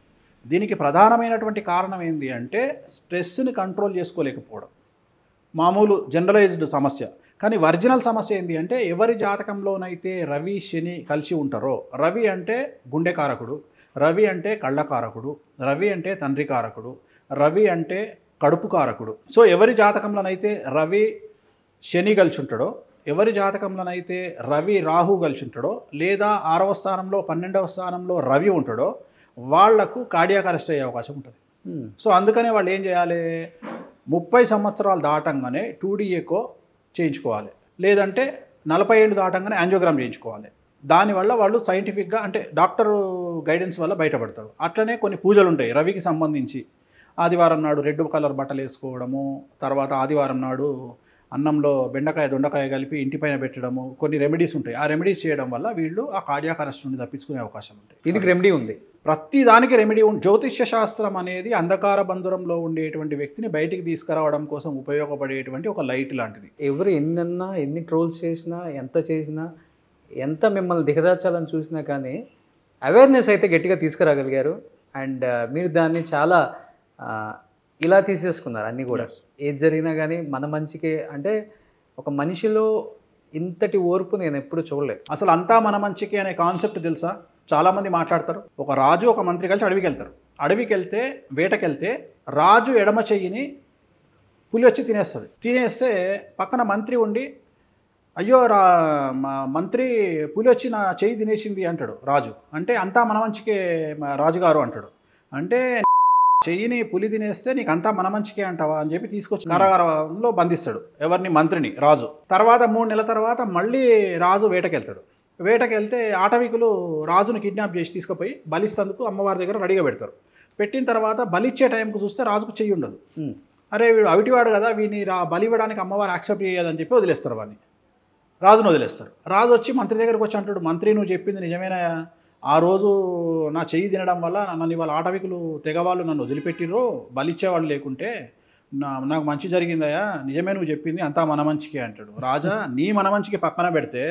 [SPEAKER 3] దీనికి ప్రధానమైనటువంటి కారణం ఏంటి అంటే స్ట్రెస్ని కంట్రోల్ చేసుకోలేకపోవడం. మామూలు జనరలైజ్డ్ సమస్య. కానీ ఒరిజినల్ సమస్య ఏంటి అంటే ఎవరి జాతకంలోనైతే రవి శని కలిసి ఉంటారో, రవి అంటే గుండె కారకుడు, రవి అంటే కళ్ళ కారకుడు, రవి అంటే తండ్రి కారకుడు, రవి అంటే కడుపు కారకుడు. సో ఎవరి జాతకంలోనైతే రవి శని కలిసి ఉంటాడో, ఎవరి జాతకంలోనైతే రవి రాహు కలిసి ఉంటాడో, లేదా 6వ స్థానంలో 12వ స్థానంలో రవి ఉంటాడో వాళ్లకు కార్డియాక్ అరెస్ట్ అయ్యే అవకాశం ఉంటుంది. సో అందుకనే వాళ్ళు ఏం చేయాలి, 30 సంవత్సరాలు దాటంగానే 2D ఎకో చేయించుకోవాలి, లేదంటే 40 ఏళ్ళు దాటంగానే యాంజియోగ్రామ్ చేయించుకోవాలి. దానివల్ల వాళ్ళు సైంటిఫిక్గా అంటే డాక్టర్ గైడెన్స్ వల్ల బయటపడతారు. అట్లనే కొన్ని పూజలు ఉంటాయి రవికి సంబంధించి. ఆదివారం నాడు రెడ్ కలర్ బట్టలు వేసుకోవడము, తర్వాత ఆదివారం నాడు అన్నంలో బెండకాయ దొండకాయ కలిపి ఇంటిపైన పెట్టడము, కొన్ని రెమెడీస్ ఉంటాయి. ఆ రెమెడీస్ చేయడం వల్ల వీళ్ళు ఆ కార్డియాక్ అరెస్ట్ నుండి తప్పించుకునే అవకాశం ఉంటాయి.
[SPEAKER 2] దీనికి రెమెడీ ఉంది,
[SPEAKER 3] ప్రతి దానికి రెమెడీ ఉంది. జ్యోతిష్య శాస్త్రం అనేది అంధకార బంధురంలో ఉండేటువంటి వ్యక్తిని బయటికి తీసుకురావడం కోసం ఉపయోగపడేటువంటి ఒక లైట్ లాంటిది.
[SPEAKER 2] ఎవరు ఎన్నన్నా ఎన్ని ట్రోల్స్ చేసినా ఎంత మిమ్మల్ని దిగదార్చాలని చూసినా కానీ అవేర్నెస్ అయితే గట్టిగా తీసుకురాగలిగారు. అండ్ మీరు దాన్ని చాలా ఇలా తీసేసుకున్నారు అన్నీ కూడా. ఏది జరిగినా కానీ మన మంచికే. అంటే ఒక మనిషిలో ఇంతటి ఓర్పు నేను ఎప్పుడు చూడలేదు.
[SPEAKER 3] అసలు అంతా మన మంచికే అనే కాన్సెప్ట్ తెలుసా? చాలామంది మాట్లాడతారు. ఒక రాజు ఒక మంత్రి కలిసి అడవికి వెళ్తారు. అడవికి వెళ్తే వేటకెళ్తే రాజు ఎడమ చెయ్యిని పులి వచ్చి తినేస్తే పక్కన మంత్రి ఉండి అయ్యో మంత్రి పులి వచ్చి నా చెయ్యి తినేసింది అంటాడు రాజు. అంటే అంతా మన మంచికే రాజుగారు అంటాడు. అంటే చెయ్యిని పులి తినేస్తే నీకు అంతా మన మంచికే అంటావా అని చెప్పి తీసుకొచ్చి కారాగారంలో బంధిస్తాడు ఎవరిని, మంత్రిని, రాజు. తర్వాత 3 నెలల తర్వాత మళ్ళీ రాజు వేటకెళ్తాడు. వేటకెళ్తే ఆటవికులు రాజును కిడ్నాప్ చేసి తీసుకుపోయి బలిస్తందుకు అమ్మవారి దగ్గర రెడీగా పెడతారు. పెట్టిన తర్వాత బలిచ్చే టైంకు చూస్తే రాజుకు చెయ్యి ఉండదు. అరే వీడు అవిటివాడు కదా, వీడిని బలి ఇవ్వడానికి అమ్మవారు యాక్సెప్ట్ చేయదని చెప్పి వదిలేస్తారు. వాడిని రాజును వదిలేస్తారు. రాజు వచ్చి మంత్రి దగ్గరకు వచ్చి అంటాడు, మంత్రి నువ్వు చెప్పింది నిజమేనా? ఆ రోజు నా చెయ్యి తినడం వల్ల నన్ను ఇవాళ ఆటవికులు తెగవాళ్ళు నన్ను వదిలిపెట్టిరో, బలిచ్చేవాళ్ళు లేకుంటే నాకు మంచి జరిగిందయా, నిజమే నువ్వు చెప్పింది, అంతా మన మంచికే అంటాడు. రాజా నీ మన మంచికి పక్కన పెడితే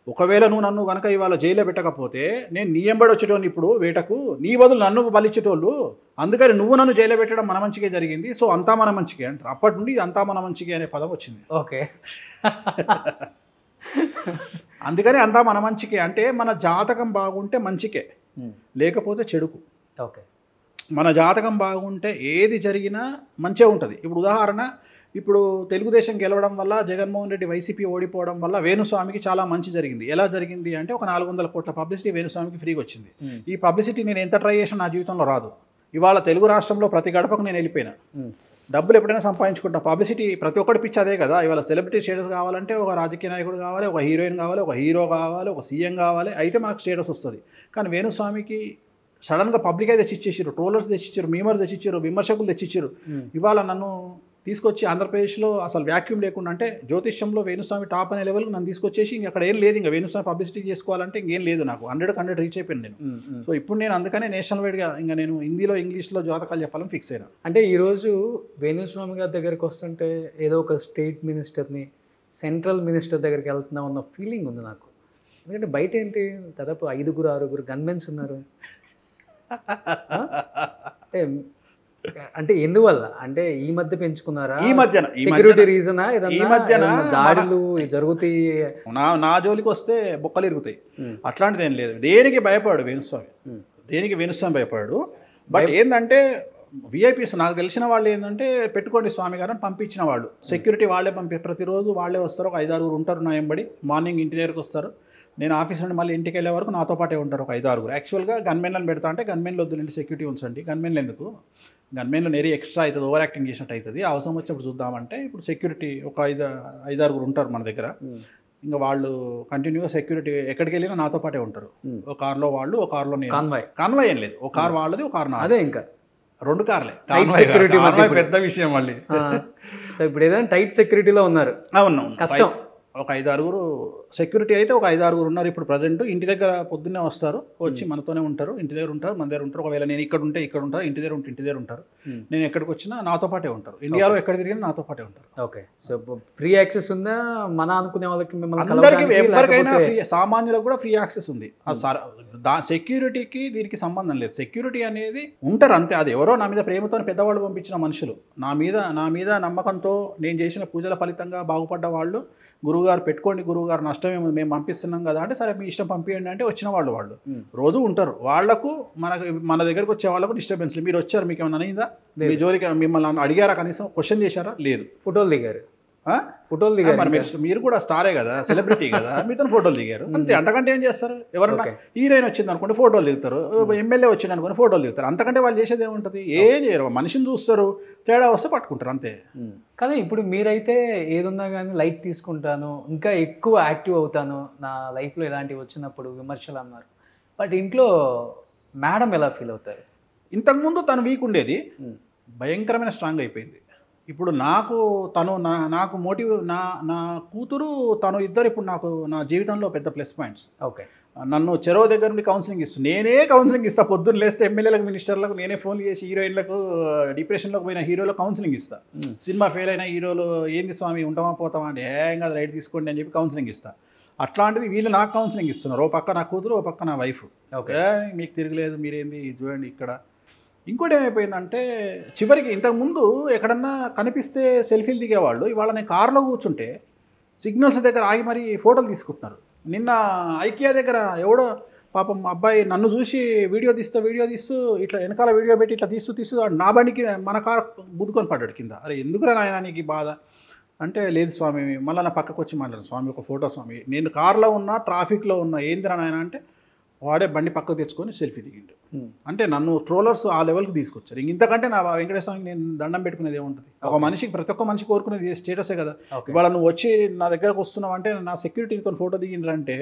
[SPEAKER 3] ఒకవేళ నువ్వు నన్ను కనుక ఇవాళ జైల్లో పెట్టకపోతే నేను నీ ఎంబడి వచ్చేటోని ఇప్పుడు వేటకు, నీ బదులు నన్ను బలిచ్చేటోళ్ళు, అందుకని నువ్వు నన్ను జైల్లో పెట్టడం మన మంచికే జరిగింది, సో అంతా మన మంచికే అంటారు. అప్పటి నుండి అంతా మన మంచికే అనే పదం వచ్చింది.
[SPEAKER 2] ఓకే.
[SPEAKER 3] అందుకని అంతా మన మంచికే అంటే మన జాతకం బాగుంటే మంచికే, లేకపోతే చెడుకు.
[SPEAKER 2] ఓకే.
[SPEAKER 3] మన జాతకం బాగుంటే ఏది జరిగినా మంచిగా ఉంటుంది. ఇప్పుడు ఉదాహరణ, ఇప్పుడు తెలుగుదేశం గెలవడం వల్ల జగన్మోహన్ రెడ్డి వైసీపీ ఓడిపోవడం వల్ల వేణుస్వామికి చాలా మంచి జరిగింది. ఎలా జరిగింది అంటే ఒక 400 కోట్ల పబ్లిసిటీ వేణుస్వామికి ఫ్రీగా వచ్చింది. ఈ పబ్లిసిటీ నేను ఎంత ట్రై చేసినా నా జీవితంలో రాదు. ఇవాళ తెలుగు రాష్ట్రంలో ప్రతి గడపకు నేను వెళ్ళిపోయినా, డబ్బులు ఎప్పుడైనా సంపాదించుకుంటా. పబ్లిసిటీ ప్రతి ఒక్కటి పిచ్చి అదే కదా. ఇవాళ సెలబ్రిటీ స్టేటస్ కావాలంటే ఒక రాజకీయ నాయకుడు కావాలి, ఒక హీరోయిన్ కావాలి, ఒక హీరో కావాలి, ఒక సీఎం కావాలి, అయితే మనకు స్టేటస్ వస్తుంది. కానీ వేణుస్వామికి సడన్గా పబ్లిక్ అయితే తెచ్చిచ్చారు, ట్రోలర్స్ తెచ్చిచ్చారు, మీమర్స్ తెచ్చిచ్చారు, విమర్శకులు తెచ్చిచ్చారు. ఇవాళ నన్ను తీసుకొచ్చి ఆంధ్రప్రదేశ్లో అసలు వ్యాక్యూమ్ లేకుండా, అంటే జ్యోతిష్యంలో వేణుస్వామి టాప్ అనే లెవెల్కి నన్ను తీసుకొచ్చేసి ఇంక అక్కడ ఏం లేదు, ఇంకా వేణుస్వామి పబ్లిసిటీ చేసుకోవాలంటే ఇంకేం లేదు, నాకు 100 రీచ్ అయిపోయింది నేను. సో ఇప్పుడు నేను అందుకనే నేషనల్ వైడ్గా ఇంకా నేను హిందీలో ఇంగ్లీష్లో జాతకాలు చెప్పాలని ఫిక్స్ అయినా.
[SPEAKER 2] అంటే ఈరోజు వేణుస్వామి గారి దగ్గరికి వస్తుంటే ఏదో ఒక స్టేట్ మినిస్టర్ని సెంట్రల్ మినిస్టర్ దగ్గరికి వెళ్తున్నాం అన్న ఫీలింగ్ ఉంది నాకు. ఎందుకంటే బయట ఏంటి దాదాపు 5-6 గన్మెన్స్ ఉన్నారు. అంటే ఎందువల్ల అంటే ఈ మధ్య పెంచుకున్నారా?
[SPEAKER 3] ఈ మధ్యన
[SPEAKER 2] సెక్యూరిటీ రీజనా?
[SPEAKER 3] ఈ మధ్యన
[SPEAKER 2] దాడులు జరుగుతాయి.
[SPEAKER 3] నా జోలికి వస్తే బొక్కలు ఇరుగుతాయి. అట్లాంటిది ఏం లేదు. దేనికి భయపడాడు వేణుస్వామి, దేనికి వేణుస్వామి భయపడాడు. బట్ ఏంటంటే విఐపీస్ నాకు తెలిసిన వాళ్ళు ఏంటంటే పెట్టుకోండి స్వామి గారిని పంపించిన వాళ్ళు, సెక్యూరిటీ వాళ్ళే ప్రతిరోజు వాళ్ళే వస్తారు. ఒక 5-6 ఉంటారు నా ఎంబడి. మార్నింగ్ ఇంటి దగ్గరకు వస్తారు, నేను ఆఫీస్ నుండి మళ్ళీ ఇంటికి వెళ్ళే వరకు నాతో పాటే ఉంటారు ఒక 5-6. యాక్చువల్గా గన్మెన్లను పెడతా అంటే గన్మెన్లు వద్దులేండి, సెక్యూరిటీ ఉంచండి. గన్మెన్లు ఎందుకు, గన్మెన్లు నేరీ ఎక్స్ట్రా అవుతుంది, ఓవర్ యాక్టింగ్ చేసినట్టు అవుతుంది. అవసరం వచ్చినప్పుడు చూద్దామంటే ఇప్పుడు సెక్యూరిటీ ఒక 5-6 ఉంటారు మన దగ్గర. ఇంకా వాళ్ళు కంటిన్యూగా సెక్యూరిటీ ఎక్కడికి వెళ్ళినా నాతో పాటే ఉంటారు. ఒక కార్లో వాళ్ళు, ఒక కార్లో కాన్వాయ్ ఏం లేదు, ఒక కార్ వాళ్ళది, ఒక కార్ నాదే. ఇంకా 2 కార్లే
[SPEAKER 2] సెక్యూరిటీ
[SPEAKER 3] పెద్ద విషయం మళ్ళీ.
[SPEAKER 2] సో ఇప్పుడు ఏదైనా టైట్ సెక్యూరిటీలో ఉన్నారు.
[SPEAKER 3] అవును,
[SPEAKER 2] కష్టం.
[SPEAKER 3] ఒక 5-6 సెక్యూరిటీ అయితే ఒక 5-6 ఉన్నారు ఇప్పుడు ప్రజెంట్. ఇంటి దగ్గర పొద్దున్నే వస్తారు, వచ్చి మనతోనే ఉంటారు, ఇంటి దగ్గర ఉంటారు, మన దగ్గర ఉంటారు. ఒకవేళ నేను ఇక్కడ ఉంటే ఇక్కడ ఉంటారు, ఇంటి దగ్గర ఉంటే ఇంటి దగ్గర ఉంటారు. నేను ఎక్కడికి వచ్చినా నాతో పాటే ఉంటారు. ఇండియాలో ఎక్కడ తిరిగినా నాతో పాటే ఉంటారు.
[SPEAKER 2] ఓకే, సో ఫ్రీ యాక్సెస్ ఉందా మన అనుకునే వాళ్ళకి?
[SPEAKER 3] అందరికీ ఎవరికైనా ఫ్రీ, సామాన్యులకు కూడా ఫ్రీ యాక్సెస్ ఉంది. సెక్యూరిటీకి దీనికి సంబంధం లేదు. సెక్యూరిటీ అనేది ఉంటారు అంతే. అది ఎవరో నా మీద ప్రేమతో పెద్దవాళ్ళు పంపించిన మనుషులు, నా మీద నమ్మకంతో నేను చేసిన పూజల ఫలితంగా బాగుపడ్డ వాళ్ళు. గురువుగారు పెట్టుకోండి, గురువుగారు నష్టమేమో, మేము పంపిస్తున్నాం కదా అంటే సరే మీ ఇష్టం పంపించండి అంటే వచ్చిన వాళ్ళు రోజు ఉంటారు. వాళ్లకు మన దగ్గరకు వచ్చే వాళ్ళకు డిస్టర్బెన్స్. మీరు వచ్చారు, మీకు ఏమైనా అయిందా, మీ జోలికి మిమ్మల్ని అడిగారా, కనీసం క్వశ్చన్ చేశారా? లేదు.
[SPEAKER 2] ఫోటోలు దిగారు.
[SPEAKER 3] మరి మీరు కూడా స్టారే కదా, సెలబ్రిటీ కదా, మీతో ఫోటోలు దిగారు అంతే. అంతకంటే ఏం చేస్తారు? ఎవరన్నా హీరోయిన్ వచ్చింది అనుకోండి ఫోటోలు దిగుతారు, ఎమ్మెల్యే వచ్చింది అనుకోండి ఫోటోలు దిగుతారు. అంతకంటే వాళ్ళు చేసేది ఏముంటుంది? ఏం చేయరు, మనిషిని చూస్తారు, తేడా వస్తే పట్టుకుంటారు అంతే.
[SPEAKER 2] కానీ ఇప్పుడు మీరైతే ఏదున్నా కానీ లైట్ తీసుకుంటాను, ఇంకా ఎక్కువ యాక్టివ్ అవుతాను నా లైఫ్లో ఇలాంటివి వచ్చినప్పుడు విమర్శలు అన్నారు. బట్ ఇంట్లో మేడం ఎలా ఫీల్ అవుతారు?
[SPEAKER 3] ఇంతకుముందు తను వీక్ ఉండేది, భయంకరమైన స్ట్రాంగ్ అయిపోయింది. ఇప్పుడు నాకు మోటివ్, నా కూతురు తను ఇద్దరు ఇప్పుడు నా జీవితంలో పెద్ద ప్లస్ పాయింట్స్.
[SPEAKER 2] ఓకే,
[SPEAKER 3] నన్ను చెరవ దగ్గర నుండి కౌన్సిలింగ్ ఇస్తాను, నేనే కౌన్సిలింగ్ ఇస్తాను. పొద్దున్న లేస్తే ఎమ్మెల్యేలకు, మినిస్టర్లకు నేనే ఫోన్ చేసి హీరోయిన్లకు, డిప్రెషన్లోకి పోయిన హీరోలకు కౌన్సిలింగ్ ఇస్తాను. సినిమా ఫెయిల్ అయిన హీరోలు ఏంది స్వామి ఉంటామా పోతామా అంటే ఏం కాదు రైట్ తీసుకోండి అని చెప్పి కౌన్సిలింగ్ ఇస్తాను. అట్లాంటిది వీళ్ళు నాకు కౌన్సిలింగ్ ఇస్తున్నారు. ఓ పక్క నా కూతురు, ఓ పక్క నా వైఫ్. ఓకే, మీకు తిరగలేదు, మీరేంది చూడండి ఇక్కడ. ఇంకోటి ఏమైపోయిందంటే చివరికి ఇంతకుముందు ఎక్కడన్నా కనిపిస్తే సెల్ఫీలు దిగేవాళ్ళు, ఇవాళ నేను కారులో కూర్చుంటే సిగ్నల్స్ దగ్గర ఆగి మరీ ఫోటోలు తీసుకుంటున్నారు. నిన్న ఐకియా దగ్గర ఎవడో పాపం అబ్బాయి నన్ను చూసి వీడియో తీస్తూ ఇట్లా వెనకాల వీడియో పెట్టి ఇట్లా తీస్తూ నా బండికి మన కారు బుద్దుకొని పడ్డాడు కింద. అరే ఎందుకురా నాయన నీకు బాధ అంటే, లేదు స్వామి మళ్ళీ నా పక్కకు వచ్చి మాట్లాడు, స్వామి ఒక ఫోటో స్వామి, నేను కారులో ఉన్నా ట్రాఫిక్లో ఉన్నా ఏందిరా నాయన అంటే వాడే బండి పక్కకు తెచ్చుకొని సెల్ఫీ దిగిండు. అంటే నన్ను ట్రోలర్స్ ఆ లెవెల్కి తీసుకొచ్చారు. ఇంతకంటే నా వెంకటేశ్వర స్వామికి నేను దండం పెట్టుకునేది ఏముంటుంది? ఒక మనిషికి, ప్రతి ఒక్క మనిషి కోరుకునేది స్టేటసే కదా. ఇవాళ నువ్వు వచ్చి నా దగ్గరకు వస్తున్నావు అంటే, నా సెక్యూరిటీతో ఫోటో దిగిండ్రంటే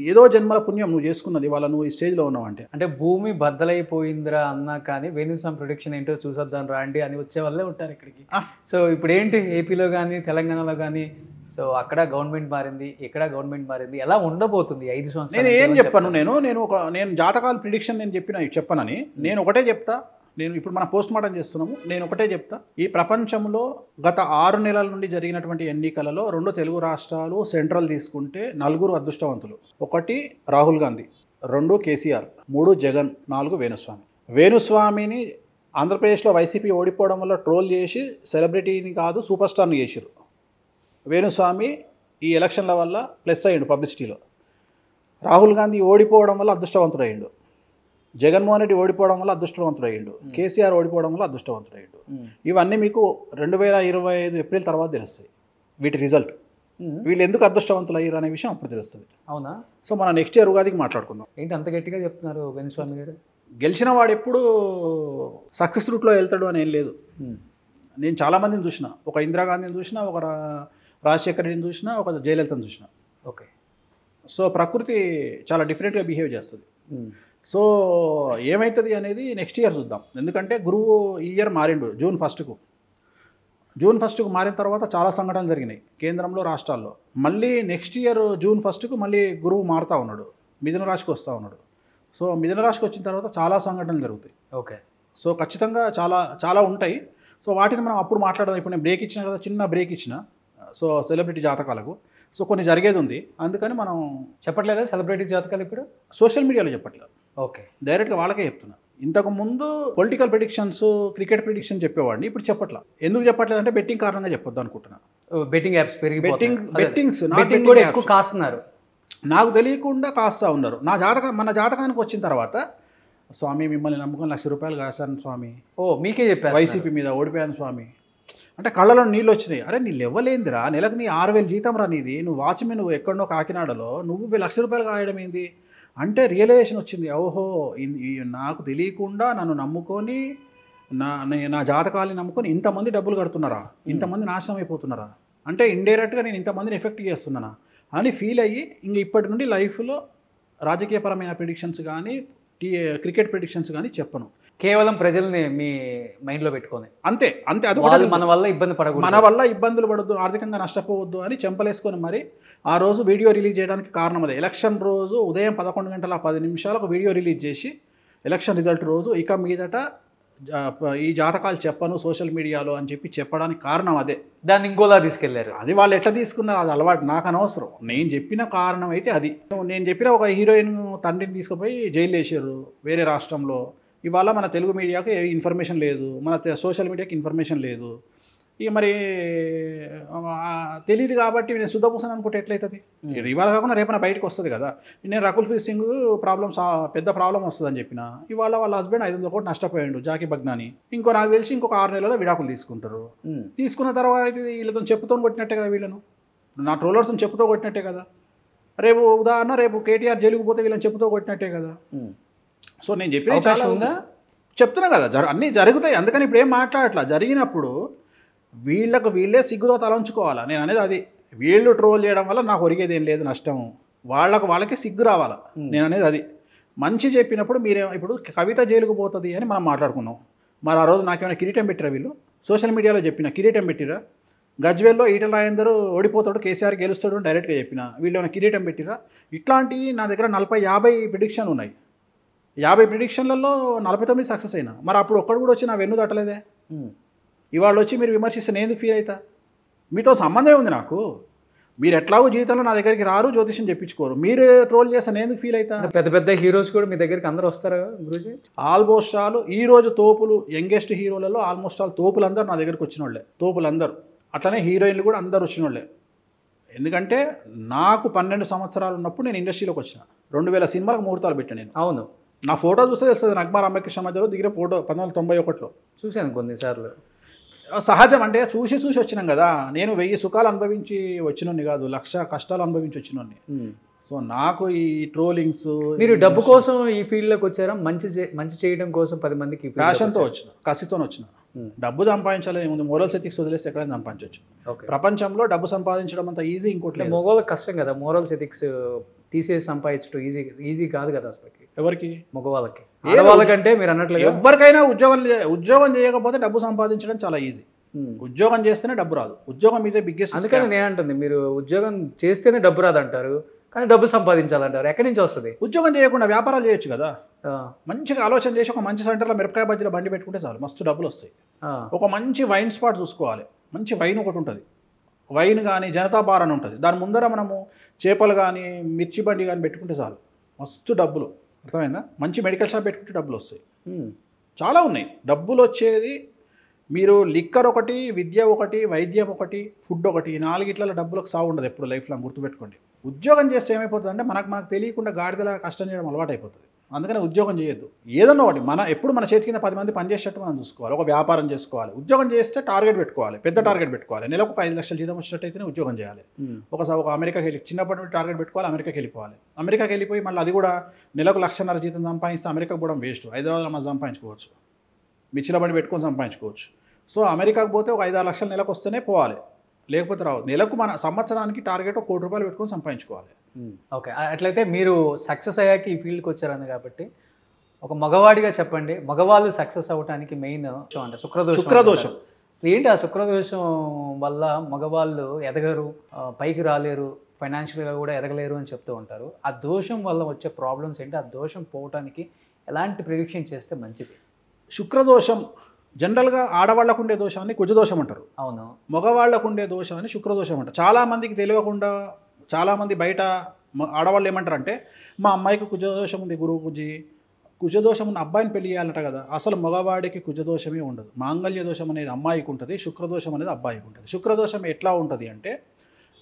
[SPEAKER 3] ఏదో జన్మల పుణ్యం నువ్వు చేసుకున్నది, ఇవాళ నువ్వు ఈ స్టేజ్లో ఉన్నావు అంటే.
[SPEAKER 2] అంటే భూమి బద్దలైపోయిందిరా అన్నా కానీ వేణుస్వామి ప్రొడిక్షన్ ఏంటో చూసొద్దాం రండి అని వచ్చే వాళ్ళే ఉంటారు ఇక్కడికి. సో ఇప్పుడు ఏంటి ఏపీలో కానీ తెలంగాణలో కానీ, సో అక్కడ గవర్నమెంట్ మారింది, ఇక్కడ గవర్నమెంట్ మారింది, ఎలా ఉండబోతుంది 5 సంవత్సరాలు?
[SPEAKER 3] నేను ఏం చెప్పాను, నేను జాతకాల ప్రిడిక్షన్ నేను చెప్పనని నేను ఒకటే చెప్తా. నేను ఇప్పుడు మనం పోస్ట్ మార్టం చేస్తున్నాము, నేను ఒకటే చెప్తా. ఈ ప్రపంచంలో గత 6 నెలల నుండి జరిగినటువంటి ఎన్నికలలో 2 తెలుగు రాష్ట్రాలు సెంట్రల్ తీసుకుంటే 4 అదృష్టవంతులు. 1 రాహుల్ గాంధీ, 2 కేసీఆర్, 3 జగన్, 4 వేణుస్వామి. వేణుస్వామిని ఆంధ్రప్రదేశ్లో వైసీపీ ఓడిపోవడం వల్ల ట్రోల్ చేసి సెలబ్రిటీని కాదు సూపర్ స్టార్ని చేసిరు. వేణుస్వామి ఈ ఎలక్షన్ల వల్ల ప్లస్ అయ్యిండు పబ్లిసిటీలో. రాహుల్ గాంధీ ఓడిపోవడం వల్ల అదృష్టవంతుడయ్యిండు. జగన్మోహన్ రెడ్డి ఓడిపోవడం వల్ల అదృష్టవంతుడయ్యిండు. కేసీఆర్ ఓడిపోవడం వల్ల అదృష్టవంతుడయ్యిండు. ఇవన్నీ మీకు 2025 ఏప్రిల్ తర్వాత తెలుస్తాయి వీటి రిజల్ట్. వీళ్ళు ఎందుకు అదృష్టవంతులు అయ్యారు అనే విషయం అప్పుడు తెలుస్తుంది.
[SPEAKER 2] అవునా?
[SPEAKER 3] సో మనం నెక్స్ట్ ఇయర్ ఉగాదికి మాట్లాడుకుందాం.
[SPEAKER 2] ఏంటి అంత గట్టిగా చెప్తున్నారు వేణుస్వామి గారు?
[SPEAKER 3] గెలిచిన వాడు ఎప్పుడు సక్సెస్ రూట్లో వెళ్తాడు అని ఏం లేదు. నేను చాలామందిని చూసిన, ఒక ఇందిరాగాంధీని చూసిన, ఒక రాజశేఖర్ రెడ్డిని చూసిన, ఒక జయలలితను చూసిన.
[SPEAKER 2] ఓకే, సో
[SPEAKER 3] ప్రకృతి చాలా డిఫరెంట్గా బిహేవ్ చేస్తుంది. సో ఏమవుతుంది అనేది నెక్స్ట్ ఇయర్ చూద్దాం. ఎందుకంటే గురువు ఈ ఇయర్ మారిండు జూన్ ఫస్ట్కు మారిన తర్వాత చాలా సంఘటనలు జరిగినాయి కేంద్రంలో, రాష్ట్రాల్లో. మళ్ళీ నెక్స్ట్ ఇయర్ జూన్ 1కు మళ్ళీ గురువు మారుతూ ఉన్నాడు, మిథున రాశికి వస్తూ ఉన్నాడు. సో మిథున రాశికి వచ్చిన తర్వాత చాలా సంఘటనలు జరుగుతాయి.
[SPEAKER 2] ఓకే,
[SPEAKER 3] సో ఖచ్చితంగా చాలా చాలా ఉంటాయి. సో వాటిని మనం అప్పుడు మాట్లాడదాం. ఇప్పుడు నేను బ్రేక్ ఇచ్చిన కదా, చిన్న బ్రేక్ ఇచ్చిన. So celebrity జాతకాలకు. సో కొన్ని జరిగేది ఉంది, అందుకని మనం
[SPEAKER 2] చెప్పట్లేదా సెలబ్రిటీ జాతకాలు ఇప్పుడు?
[SPEAKER 3] సోషల్ మీడియాలో చెప్పట్లేదు,
[SPEAKER 2] ఓకే,
[SPEAKER 3] డైరెక్ట్గా వాళ్ళకే చెప్తున్నా. ఇంతకుముందు పొలిటికల్ ప్రిడిక్షన్స్, క్రికెట్ ప్రిడిక్షన్ చెప్పేవాడిని, ఇప్పుడు చెప్పట్లా. ఎందుకు చెప్పట్లేదు అంటే బెట్టింగ్ కారణంగా చెప్పొద్దు అనుకుంటున్నా.
[SPEAKER 2] బెట్టింగ్ యాప్స్
[SPEAKER 3] బెట్టింగ్
[SPEAKER 2] కూడా ఎక్కువ కాస్తున్నారు,
[SPEAKER 3] నాకు తెలియకుండా కాస్తా ఉన్నారు. మన జాతకానికి వచ్చిన తర్వాత స్వామి మిమ్మల్ని నమ్ముకొని ₹1,00,000 కాశాను స్వామి,
[SPEAKER 2] మీకే చెప్పారు
[SPEAKER 3] వైసీపీ మీద ఓడిపోయాను స్వామి అంటే కళ్ళలో నీళ్ళు వచ్చినాయి. అరే నీ లెవ్వలేందిరా, నెలకు నీ 6,000 జీతం రా నీది, నువ్వు వాచ్మెన్, నువ్వు ఎక్కడో కాకినాడలో నువ్వు ₹1,00,000 కాయడం ఏంది అంటే రియలైజేషన్ వచ్చింది. ఓహో నాకు తెలియకుండా నన్ను నమ్ముకొని నా జాతకాలని నమ్ముకొని ఇంతమంది డబ్బులు కడుతున్నారా, ఇంతమంది నాశనం అయిపోతున్నారా అంటే ఇండైరెక్ట్గా నేను ఇంతమందిని ఎఫెక్ట్ చేస్తున్నానా అని ఫీల్ అయ్యి ఇంక ఇప్పటి నుండి లైఫ్లో రాజకీయపరమైన ప్రిడిక్షన్స్ కానీ క్రికెట్ ప్రిడిక్షన్స్ కానీ చెప్పను.
[SPEAKER 2] కేవలం ప్రజల్ని మీ మైండ్లో పెట్టుకొని
[SPEAKER 3] అంతే. అది
[SPEAKER 2] మన వల్ల ఇబ్బంది పడకూడదు,
[SPEAKER 3] మన వల్ల ఇబ్బందులు పడద్దు, ఆర్థికంగా నష్టపోవద్దు అని చెంపలేసుకొని మరి ఆ రోజు వీడియో రిలీజ్ చేయడానికి కారణం అదే. ఎలక్షన్ రోజు ఉదయం 11:10 వీడియో రిలీజ్ చేసి ఎలక్షన్ రిజల్ట్ రోజు ఇక మీదట ఈ జాతకాలు చెప్పను సోషల్ మీడియాలో అని చెప్పడానికి కారణం అదే.
[SPEAKER 2] దాన్ని ఇంకోలా తీసుకెళ్లారు.
[SPEAKER 3] అది వాళ్ళు ఎట్లా తీసుకున్నారు అది అలవాటు, నాకు అనవసరం. నేను చెప్పిన కారణం అయితే అది. నేను చెప్పిన ఒక హీరోయిన్ తండ్రిని తీసుకుపోయి జైలు వేసారు వేరే రాష్ట్రంలో. ఇవాళ మన తెలుగు మీడియాకి ఇన్ఫర్మేషన్ లేదు, మన సోషల్ మీడియాకి ఇన్ఫర్మేషన్ లేదు. ఇక మరి తెలియదు కాబట్టి నేను శుద్ధపూసని అనుకుంటే ఎట్లయితుంది? ఇవాళ కాకుండా రేపన బయటకు వస్తుంది కదా. నేను రకుల్ ప్రీత్ సింగ్ పెద్ద ప్రాబ్లం వస్తుందని చెప్పిన, ఇవాళ వాళ్ళ హస్బెండ్ 500 కోట్లు నష్టపోయాడు జాకీ బగ్నాని. నాకు తెలిసి ఇంకొక 6 నెలల్లో విడాకులు తీసుకుంటారు. తీసుకున్న తర్వాత వీళ్ళతో చెప్పుతో కొట్టినట్టే కదా, వీళ్ళను నా ట్రోలర్స్ని చెప్పుతో కొట్టినట్టే కదా. రేపు ఉదాహరణ రేపు కేటీఆర్ జైలుకు పోతే వీళ్ళని చెప్పుతో కొట్టినట్టే కదా. సో నేను చెప్పిన చెప్తున్నా కదా, అన్నీ జరుగుతాయి. అందుకని ఇప్పుడు ఏం మాట్లాడట్లా. జరిగినప్పుడు వీళ్ళే సిగ్గుతో తలంచుకోవాలా. నేను అనేది అది. వీళ్ళు ట్రోల్ చేయడం వల్ల నాకు ఒరిగేది ఏం లేదు నష్టము, వాళ్ళకి సిగ్గు రావాలా. నేను అనేది అది. మంచి చెప్పినప్పుడు ఇప్పుడు కవిత జైలుకు పోతుంది అని మనం మాట్లాడుకున్నాం. మరి ఆ రోజు నాకేమైనా కిరీటం పెట్టిరా వీళ్ళు? సోషల్ మీడియాలో చెప్పిన కిరీటం పెట్టిరా? గజ్వేల్లో ఈటల రాజేందర్ ఓడిపోతాడు, కేసీఆర్ గెలుస్తాడు అని డైరెక్ట్గా చెప్పిన, వీళ్ళు ఏమైనా కిరీటం పెట్టిరా? ఇట్లాంటివి నా దగ్గర 40-50 ప్రిడిక్షన్లు ఉన్నాయి. 50 ప్రిడిక్షన్లలో 49 సక్సెస్ అయినా. మరి అప్పుడు ఒక్కడు కూడా వచ్చి నా వెన్ను తట్టలేదే. ఇవాళ వచ్చి మీరు విమర్శిస్తే నేను ఎందుకు ఫీల్ అవుతా? మీతో సంబంధం ఉంది నాకు. మీరు ఎట్లాగో జీవితంలో నా దగ్గరికి రారు, జ్యోతిష్యం చెప్పించుకోరు, మీరు ట్రోల్ చేస్తే నేను ఎందుకు ఫీల్ అవుతా?
[SPEAKER 2] పెద్ద హీరోస్ కూడా మీ దగ్గరికి అందరూ వస్తారా గురూజీ?
[SPEAKER 3] ఆల్మోస్ట్ ఆల్ ఈరోజు తోపులు, యంగెస్ట్ హీరోలలో ఆల్మోస్ట్ ఆల్ తోపులందరూ నా దగ్గరికి వచ్చిన వాళ్ళే, తోపులందరూ. అట్లనే హీరోయిన్లు కూడా అందరు వచ్చిన వాళ్ళే. ఎందుకంటే నాకు 12 సంవత్సరాలు ఉన్నప్పుడు నేను ఇండస్ట్రీలోకి వచ్చిన. 2000 సినిమాలకు ముహూర్తాలు పెట్టాను నేను.
[SPEAKER 2] అవును,
[SPEAKER 3] నా ఫోటో చూస్తే తెలుస్తుంది. నగ్మా రామకృష్ణ మధ్యలో దిగిన ఫోటో 1991లో
[SPEAKER 2] చూశాను కొన్నిసార్లు.
[SPEAKER 3] సహజం అంటే చూసి వచ్చినాం కదా. నేను 1000 సుఖాలు అనుభవించి వచ్చినోని కాదు, 1,00,000 కష్టాలు అనుభవించి వచ్చినోని. సో నాకు ఈ ట్రోలింగ్స్,
[SPEAKER 2] మీరు డబ్బు కోసం ఈ ఫీల్డ్లోకి వచ్చారా? మంచి చేయడం కోసం 10 మందికి
[SPEAKER 3] ప్యాషన్తో వచ్చిన, కసితో వచ్చిన. డబ్బు సంపాదించాలి ఏముంది, మోరల్స్ ఎథిక్స్ వదిలేస్తే ఎక్కడైనా సంపాదించవచ్చు. ప్రపంచంలో డబ్బు సంపాదించడం అంత ఈజీ ఇంకోటి.
[SPEAKER 2] మగవాళ్ళకి కష్టం కదా మోరల్స్ ఎథిక్స్ తీసేసి సంపాదించడం. ఈజీ కాదు కదా అసలుకి. ఎవరికి? మగవాళ్ళకి. ఆడవాళ్ళకంటే మీరు అన్నట్లుగా
[SPEAKER 3] ఎవరికైనా ఉద్యోగం చేయకపోతే డబ్బు సంపాదించడం చాలా ఈజీ. ఉద్యోగం చేస్తేనే డబ్బు రాదు, ఉద్యోగం మీదే బిగ్గెస్ట్.
[SPEAKER 2] అందుకని నేను అంటుంది, మీరు ఉద్యోగం చేస్తేనే డబ్బు రాదు అంటారు, కానీ డబ్బు సంపాదించాలంటారు. ఎక్కడి నుంచి వస్తుంది?
[SPEAKER 3] ఉద్యోగం చేయకుండా వ్యాపారాలు చేయొచ్చు కదా. మంచిగా ఆలోచన చేసి ఒక మంచి సెంటర్లో మిరపకాయ బజ్జీల బండి పెట్టుకుంటే చాలు, మస్తు డబ్బులు వస్తాయి. ఒక మంచి వైన్ స్పాట్ చూసుకోవాలి. మంచి వైన్ ఒకటి ఉంటుంది, వైన్ కానీ జనతా బార్ అని ఉంటుంది, దాని ముందర మనము చేపలు కానీ మిర్చి బండి కానీ పెట్టుకుంటే చాలు, మస్తు డబ్బులు. అర్థమైందా? మంచి మెడికల్ షాప్ పెట్టుకుంటే డబ్బులు వస్తాయి. చాలా ఉన్నాయి డబ్బులు వచ్చేది. మీరు లిక్కర్ ఒకటి, విద్య ఒకటి, వైద్యం ఒకటి, ఫుడ్ ఒకటి, 4 డబ్బులకు సాగు ఉండదు ఎప్పుడు లైఫ్లో, గుర్తుపెట్టుకోండి. ఉద్యోగం చేస్తే ఏమైపోతుంది అంటే మనకు తెలియకుండా గాడిదలా కష్టం చేయడం అలవాటు అయిపోతుంది. అందుకని ఉద్యోగం చేయొద్దు. ఏదన్నా ఒకటి ఎప్పుడు మన చేతి కింద 10 మంది పనిచేసేటట్టు మనం చూసుకోవాలి. ఒక వ్యాపారం చేసుకోవాలి. ఉద్యోగం చేస్తే టార్గెట్ పెట్టుకోవాలి, పెద్ద టార్గెట్ పెట్టుకోవాలి. నెలకు ఒక 5 లక్షల జీతం వచ్చేటట్టయితేనే ఉద్యోగం చేయాలి. ఒక అమెరికాకి వెళ్ళి చిన్నప్పటి నుండి టార్గెట్ పెట్టుకోవాలి, అమెరికాకి వెళ్ళిపోవాలి. అమెరికాకి వెళ్ళిపోయి మళ్ళీ అది కూడా నెలకు 1,50,000 జీతం సంపాదిస్తే అమెరికాకు కూడా వేస్ట్. హైదరాబాద్లో మనం సంపాదించుకోవచ్చు, మిర్చిల బండి పెట్టుకొని సంపాదించుకోవచ్చు. సో అమెరికాకు పోతే ఒక 5-6 లక్షలు నెలకు వస్తేనే పోవాలి, లేకపోతే రావు. నెలకు మన సంవత్సరానికి టార్గెట్ ఒక ₹1 కోటి పెట్టుకొని సంపాదించుకోవాలి.
[SPEAKER 2] ఓకే, అట్లయితే మీరు సక్సెస్ అయ్యాక ఈ ఫీల్డ్కి వచ్చారని కాబట్టి ఒక మగవాడిగా చెప్పండి, మగవాళ్ళు సక్సెస్ అవ్వడానికి మెయిన్ అంటే శుక్రదోషం. అసలు ఏంటి ఆ శుక్రదోషం వల్ల మగవాళ్ళు ఎదగరు, పైకి రాలేరు, ఫైనాన్షియల్గా కూడా ఎదగలేరు అని చెప్తూ ఉంటారు. ఆ దోషం వల్ల వచ్చే ప్రాబ్లమ్స్ ఏంటి? ఆ దోషం పోవటానికి ఎలాంటి ప్రిడిక్షన్ చేస్తే మంచిది?
[SPEAKER 3] శుక్రదోషం జనరల్గా ఆడవాళ్ళకు ఉండే దోషాన్ని కుజదోషం అంటారు,
[SPEAKER 2] అవును.
[SPEAKER 3] మగవాళ్ళకు ఉండే దోషాన్ని శుక్రదోషం అంటారు. చాలామందికి తెలియకుండా చాలామంది బయట ఆడవాళ్ళు ఏమంటారంటే మా అమ్మాయికి కుజదోషం ఉంది గురువుజీ, కుజదోషం ఉన్న అబ్బాయిని పెళ్లి చేయాలంట కదా. అసలు మగవాడికి కుజదోషమే ఉండదు. మాంగళ్య దోషం అనేది అమ్మాయికి ఉంటుంది, శుక్రదోషం అనేది అబ్బాయికి ఉంటుంది. శుక్రదోషం ఎట్లా ఉంటుంది అంటే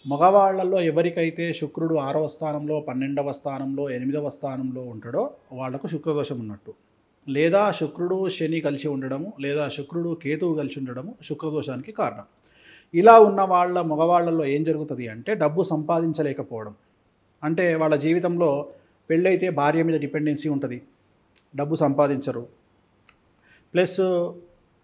[SPEAKER 3] మగవాళ్లలో ఎవరికైతే శుక్రుడు 6వ స్థానంలో 12వ స్థానంలో 8వ స్థానంలో ఉంటాడో వాళ్లకు శుక్రదోషం ఉన్నట్టు. లేదా శుక్రుడు శని కలిసి ఉండడము, లేదా శుక్రుడు కేతువు కలిసి ఉండడము శుక్రదోషానికి కారణం. ఇలా ఉన్న మగవాళ్లలో ఏం జరుగుతుంది అంటే డబ్బు సంపాదించలేకపోవడం. అంటే వాళ్ళ జీవితంలో పెళ్ళైతే భార్య మీద డిపెండెన్సీ ఉంటుంది, డబ్బు సంపాదించరు. ప్లస్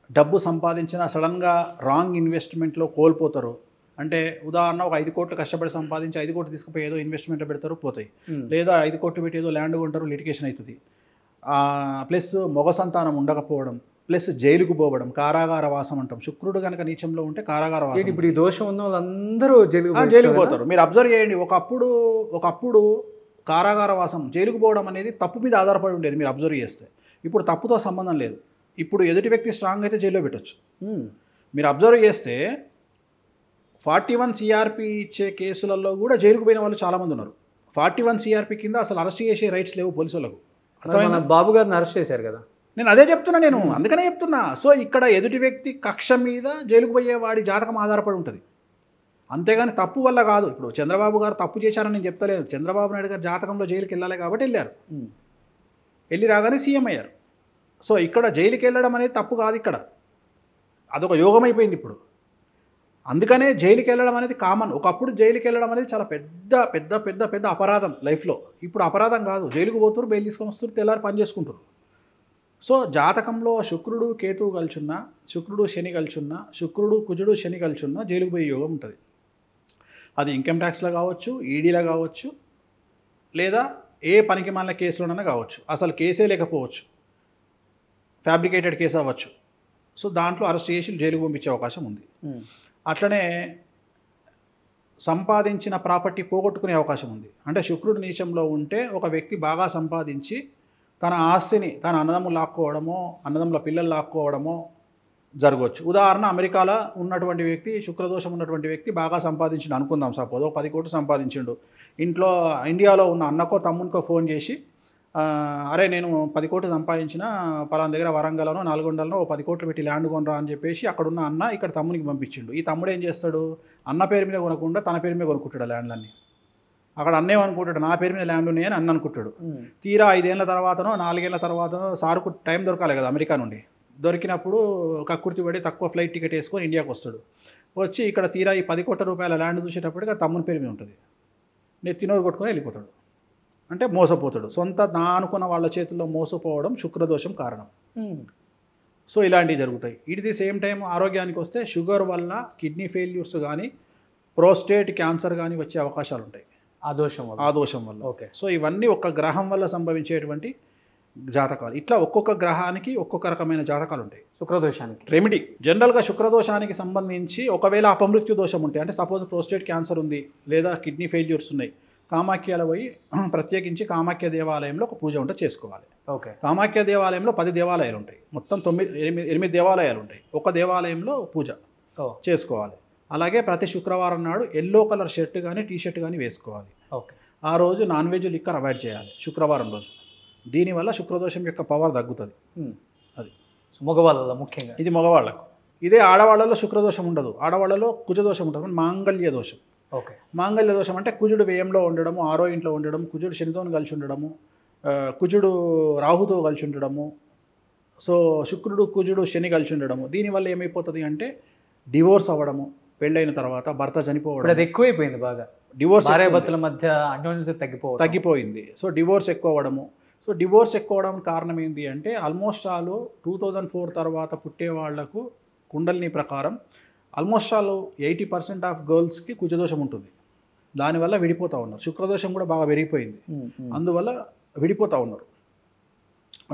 [SPEAKER 3] డబ్బు సంపాదించిన సడన్గా రాంగ్ ఇన్వెస్ట్మెంట్లో కోల్పోతారు. అంటే ఉదాహరణ ఒక 5 కోట్లు కష్టపడి సంపాదించి 5 కోట్లు తీసుకుపోయి ఏదో ఇన్వెస్ట్మెంట్లో పెడతారు, పోతాయి. లేదా 5 కోట్లు పెట్టి ఏదో ల్యాండ్ కొంటారు, లిటిగేషన్ అవుతుంది. ప్లస్ మొగ సంతానం ఉండకపోవడం, ప్లస్ జైలుకు పోవడం, కారాగార వాసం అంటాం. శుక్రుడు కనుక నీచంలో ఉంటే కారాగార వాసం.
[SPEAKER 2] ఇప్పుడు ఈ దోషం ఉన్న వాళ్ళందరూ
[SPEAKER 3] జైలుకు పోతారు. మీరు అబ్జర్వ్ చేయండి, ఒకప్పుడు కారాగార వాసం, జైలుకు పోవడం అనేది తప్పు మీద ఆధారపడి ఉండేది. మీరు అబ్జర్వ్ చేస్తే ఇప్పుడు తప్పుతో సంబంధం లేదు. ఇప్పుడు ఎదుటి వ్యక్తి స్ట్రాంగ్ అయితే జైల్లో పెట్టచ్చు. మీరు అబ్జర్వ్ చేస్తే 41 CRP ఇచ్చే కేసులలో కూడా జైలుకు పోయిన వాళ్ళు చాలామంది ఉన్నారు. 41 CRP కింద అసలు అరెస్ట్ చేసే రైట్స్ లేవు పోలీసు వాళ్ళకు.
[SPEAKER 2] బాబు గారిని అరెస్ట్ చేశారు కదా,
[SPEAKER 3] నేను అదే చెప్తున్నా, నేను అందుకనే చెప్తున్నా. సో ఇక్కడ ఎదుటి వ్యక్తి కక్ష మీద జైలుకు పోయే వాడి జాతకం ఆధారపడి ఉంటుంది, అంతేగాని తప్పు వల్ల కాదు. ఇప్పుడు చంద్రబాబు గారు తప్పు చేశారని నేను చెప్తలేను. చంద్రబాబు నాయుడు గారు జాతకంలో జైలుకి వెళ్ళాలి కాబట్టి వెళ్ళారు, వెళ్ళి రాగానే సీఎం అయ్యారు. సో ఇక్కడ జైలుకి వెళ్ళడం అనేది తప్పు కాదు, ఇక్కడ అదొక యోగం అయిపోయింది ఇప్పుడు. అందుకనే జైలుకి వెళ్ళడం అనేది కామన్. ఒకప్పుడు జైలుకి వెళ్ళడం అనేది చాలా పెద్ద పెద్ద పెద్ద పెద్ద అపరాధం లైఫ్లో. ఇప్పుడు అపరాధం కాదు, జైలుకు పోతున్నారు, బెయిల్ తీసుకొని వస్తారు, తెల్లారి పని చేసుకుంటారు. సో జాతకంలో శుక్రుడు కేతువు కలిసున్నా, శుక్రుడు శని కలిసున్నా, శుక్రుడు కుజుడు శని కలిసున్నా జైలుకు పోయే యోగం ఉంటుంది. అది ఇన్కమ్ ట్యాక్స్లో కావచ్చు, ఈడీలో కావచ్చు, లేదా ఏ పనికి మాలిన కేసులోనైనా కావచ్చు. అసలు కేసే లేకపోవచ్చు, ఫ్యాబ్రికేటెడ్ కేసు అవ్వచ్చు. సో దాంట్లో అరెస్ట్ చేసి జైలుకు పంపించే అవకాశం ఉంది. అట్లనే సంపాదించిన ప్రాపర్టీ పోగొట్టుకునే అవకాశం ఉంది. అంటే శుక్రుడు నీచంలో ఉంటే ఒక వ్యక్తి బాగా సంపాదించి తన ఆస్తిని తన అన్నదమ్ములు లాక్కోవడమో, అన్నదమ్ముల పిల్లలు లాక్కోవడమో జరగవచ్చు. ఉదాహరణ, అమెరికాలో ఉన్నటువంటి వ్యక్తి, శుక్రదోషం ఉన్నటువంటి వ్యక్తి బాగా సంపాదించిండు అనుకుందాం. సపోజ్ 10 కోట్లు సంపాదించిండు. ఇండియాలో ఉన్న అన్నకో తమ్మునికో ఫోన్ చేసి, అరే నేను 10 కోట్లు సంపాదించిన, పలానా దగ్గర వరంగల్లోనో నల్గొండలో 10 కోట్లు పెట్టి ల్యాండ్ కొనరా అని చెప్పేసి అక్కడున్న అన్న ఇక్కడ తమ్మునికి పంపించిండు. ఈ తమ్ముడు ఏం చేస్తాడు, అన్న పేరు మీద కొనకుండా తన పేరు మీద కొనుక్కుంటాడు ల్యాండ్లన్నీ. అక్కడ అన్నేమనుకుంటాడు, నా పేరు మీద ల్యాండ్ ఉన్నాయని అన్న అనుకుంటాడు. తీరా 5 ఏళ్ళ తర్వాతనో 4 ఏళ్ళ తర్వాతనో సార్కు టైం దొరకాలి కదా అమెరికా నుండి. దొరికినప్పుడు కక్కుర్తి పడి తక్కువ ఫ్లైట్ టికెట్ వేసుకొని ఇండియాకి వస్తాడు. వచ్చి ఇక్కడ తీరా ఈ 10 కోట్ల రూపాయల ల్యాండ్ చూసేటప్పటికి ఆ తమ్ముని పేరు మీద ఉంటుంది. నెత్తినోరు కొట్టుకొని వెళ్ళిపోతాడు. అంటే మోసపోతాడు. సొంత నా అనుకున్న వాళ్ళ చేతుల్లో మోసపోవడం శుక్రదోషం కారణం. సో ఇలాంటివి జరుగుతాయి. ఇట్ ది సేమ్ టైం ఆరోగ్యానికి వస్తే షుగర్ వల్ల కిడ్నీ ఫెయిల్యూర్స్ కానీ, ప్రోస్టేట్ క్యాన్సర్ కానీ వచ్చే అవకాశాలు ఉంటాయి ఆ దోషం వల్ల. ఓకే. సో ఇవన్నీ ఒక్క గ్రహం వల్ల సంభవించేటువంటి జాతకాలు. ఇట్లా ఒక్కొక్క గ్రహానికి ఒక్కొక్క రకమైన జాతకాలు ఉంటాయి.
[SPEAKER 2] శుక్రదోషానికి
[SPEAKER 3] రెమెడీ జనరల్గా శుక్రదోషానికి సంబంధించి ఒకవేళ అపమృత్యు దోషం ఉంటే, అంటే సపోజ్ ప్రోస్టేట్ క్యాన్సర్ ఉంది లేదా కిడ్నీ ఫెయిల్యూర్స్ ఉన్నాయి, కామాఖ్యలో పోయి ప్రత్యేకించి కామాఖ్య దేవాలయంలో ఒక పూజ ఉంటే చేసుకోవాలి.
[SPEAKER 2] ఓకే.
[SPEAKER 3] కామాఖ్య దేవాలయంలో 10 దేవాలయాలు ఉంటాయి, మొత్తం 8 దేవాలయాలు ఉంటాయి. ఒక దేవాలయంలో పూజ చేసుకోవాలి. అలాగే ప్రతి శుక్రవారం నాడు ఎల్లో కలర్ షర్ట్ కానీ టీషర్ట్ కానీ వేసుకోవాలి.
[SPEAKER 2] ఓకే.
[SPEAKER 3] ఆ రోజు నాన్ వెజ్ లిక్కర్ అవాయిడ్ చేయాలి శుక్రవారం రోజు. దీనివల్ల శుక్రదోషం యొక్క పవర్ తగ్గుతుంది. అది
[SPEAKER 2] మగవాళ్ళలో ముఖ్యంగా,
[SPEAKER 3] ఇది మగవాళ్ళకు. ఇదే ఆడవాళ్ళలో శుక్రదోషం ఉండదు, ఆడవాళ్ళలో కుజదోషం ఉంటుంది, మాంగళ్య దోషం.
[SPEAKER 2] ఓకే.
[SPEAKER 3] మాంగళ్య దోషం అంటే కుజుడు వ్యయంలో ఉండడము, 6వ ఇంట్లో ఉండడం, కుజుడు శనితో కలిసి ఉండడము, కుజుడు రాహుతో కలిసి ఉండడము, సో శుక్రుడు కుజుడు శని కలిసి ఉండడము. దీనివల్ల ఏమైపోతుంది అంటే డివోర్స్ అవ్వడము, పెళ్ళైన తర్వాత భర్త చనిపోవడం.
[SPEAKER 2] అది ఎక్కువైపోయింది బాగా,
[SPEAKER 3] డివోర్స్
[SPEAKER 2] భార్యాభర్తల మధ్య అన్యోన్యత తగ్గిపోయింది.
[SPEAKER 3] సో డివోర్స్ ఎక్కువ అవ్వడము. సో డివోర్స్ ఎక్కువ అవడానికి కారణం ఏంటి అంటే ఆల్మోస్ట్ ఆల్ 2004 తర్వాత పుట్టే వాళ్లకు కుండలిని ప్రకారం ఆల్మోస్ట్ ఆల్ 80% ఆఫ్ గర్ల్స్కి కుజదోషం ఉంటుంది. దానివల్ల విడిపోతూ ఉన్నారు. శుక్రదోషం కూడా బాగా పెరిగిపోయింది, అందువల్ల విడిపోతూ ఉన్నారు.